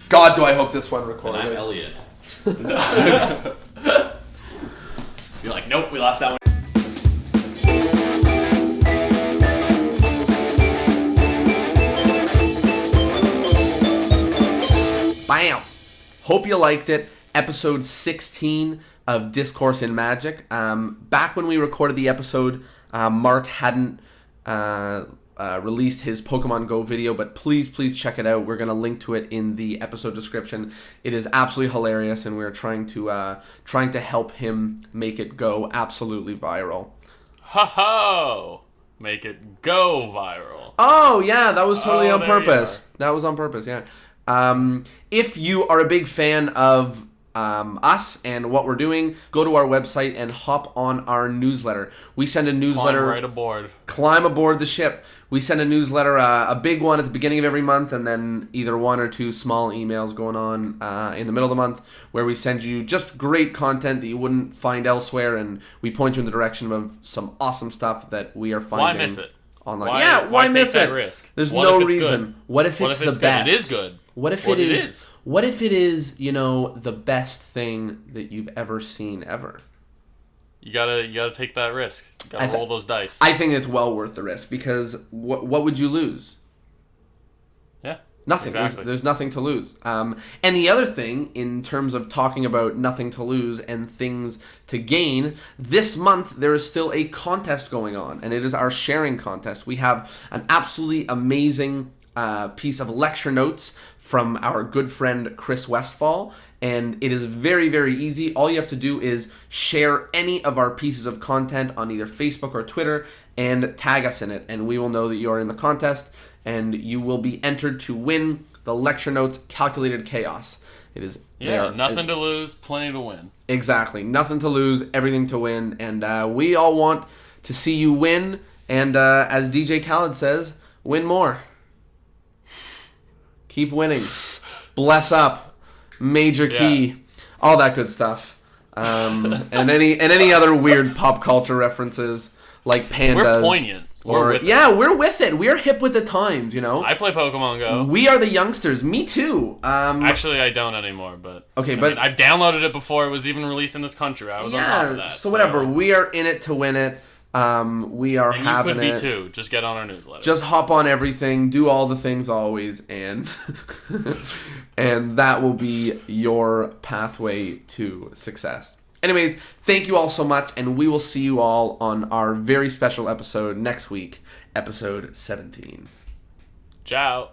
God, do I hope this one And recorded. I'm Elliot. You're like, nope, we lost that one. Bam! Hope you liked it. Episode 16 of Discourse in Magic. Back when we recorded the episode, Mark hadn't released his Pokemon Go video, but please check it out. We're going to link to it in the episode description. It is absolutely hilarious, and we're trying to help him make it go absolutely viral. Ha ho! Make it go viral. Oh, yeah, that was totally on there you purpose. That was on purpose, yeah. If you are a big fan of us and what we're doing, go to our website and hop on our newsletter. We send a newsletter. Climb right aboard. Climb aboard the ship. We send a newsletter, a big one at the beginning of every month, and then either one or two small emails going on in the middle of the month, where we send you just great content that you wouldn't find elsewhere, and we point you in the direction of some awesome stuff that we are finding. Why miss it? Online. Why take miss that it? risk? There's What no if it's reason. good? What if What it's if it's the good? best? It is good. What if it is? What if it is, the best thing that you've ever seen ever? You gotta take that risk. You gotta roll those dice. I think it's well worth the risk because what would you lose? Yeah. Nothing. Exactly. There's nothing to lose. And the other thing, in terms of talking about nothing to lose and things to gain, this month there is still a contest going on, and it is our sharing contest. We have an absolutely amazing piece of lecture notes from our good friend Chris Westfall, and it is very, very easy. All you have to do is share any of our pieces of content on either Facebook or Twitter and tag us in it, and we will know that you are in the contest, and you will be entered to win the lecture notes Calculated Chaos. It is nothing to lose, plenty to win. Exactly, nothing to lose, everything to win, and we all want to see you win. And as DJ Khaled says, win more. Keep winning. Bless up. Major key. All that good stuff. And any other weird pop culture references like pandas. We're poignant. We're with it. We're hip with the times, I play Pokemon Go. We are the youngsters. Me too. Actually, I don't anymore, but... Okay, I downloaded it before it was even released in this country. I was on top of that. So whatever. We are in it to win it. We are having it. You could be too. Just get on our newsletter. Just hop on everything. Do all the things always. And and that will be your pathway to success. Anyways, thank you all so much, and we will see you all on our very special episode next week, episode 17. Ciao.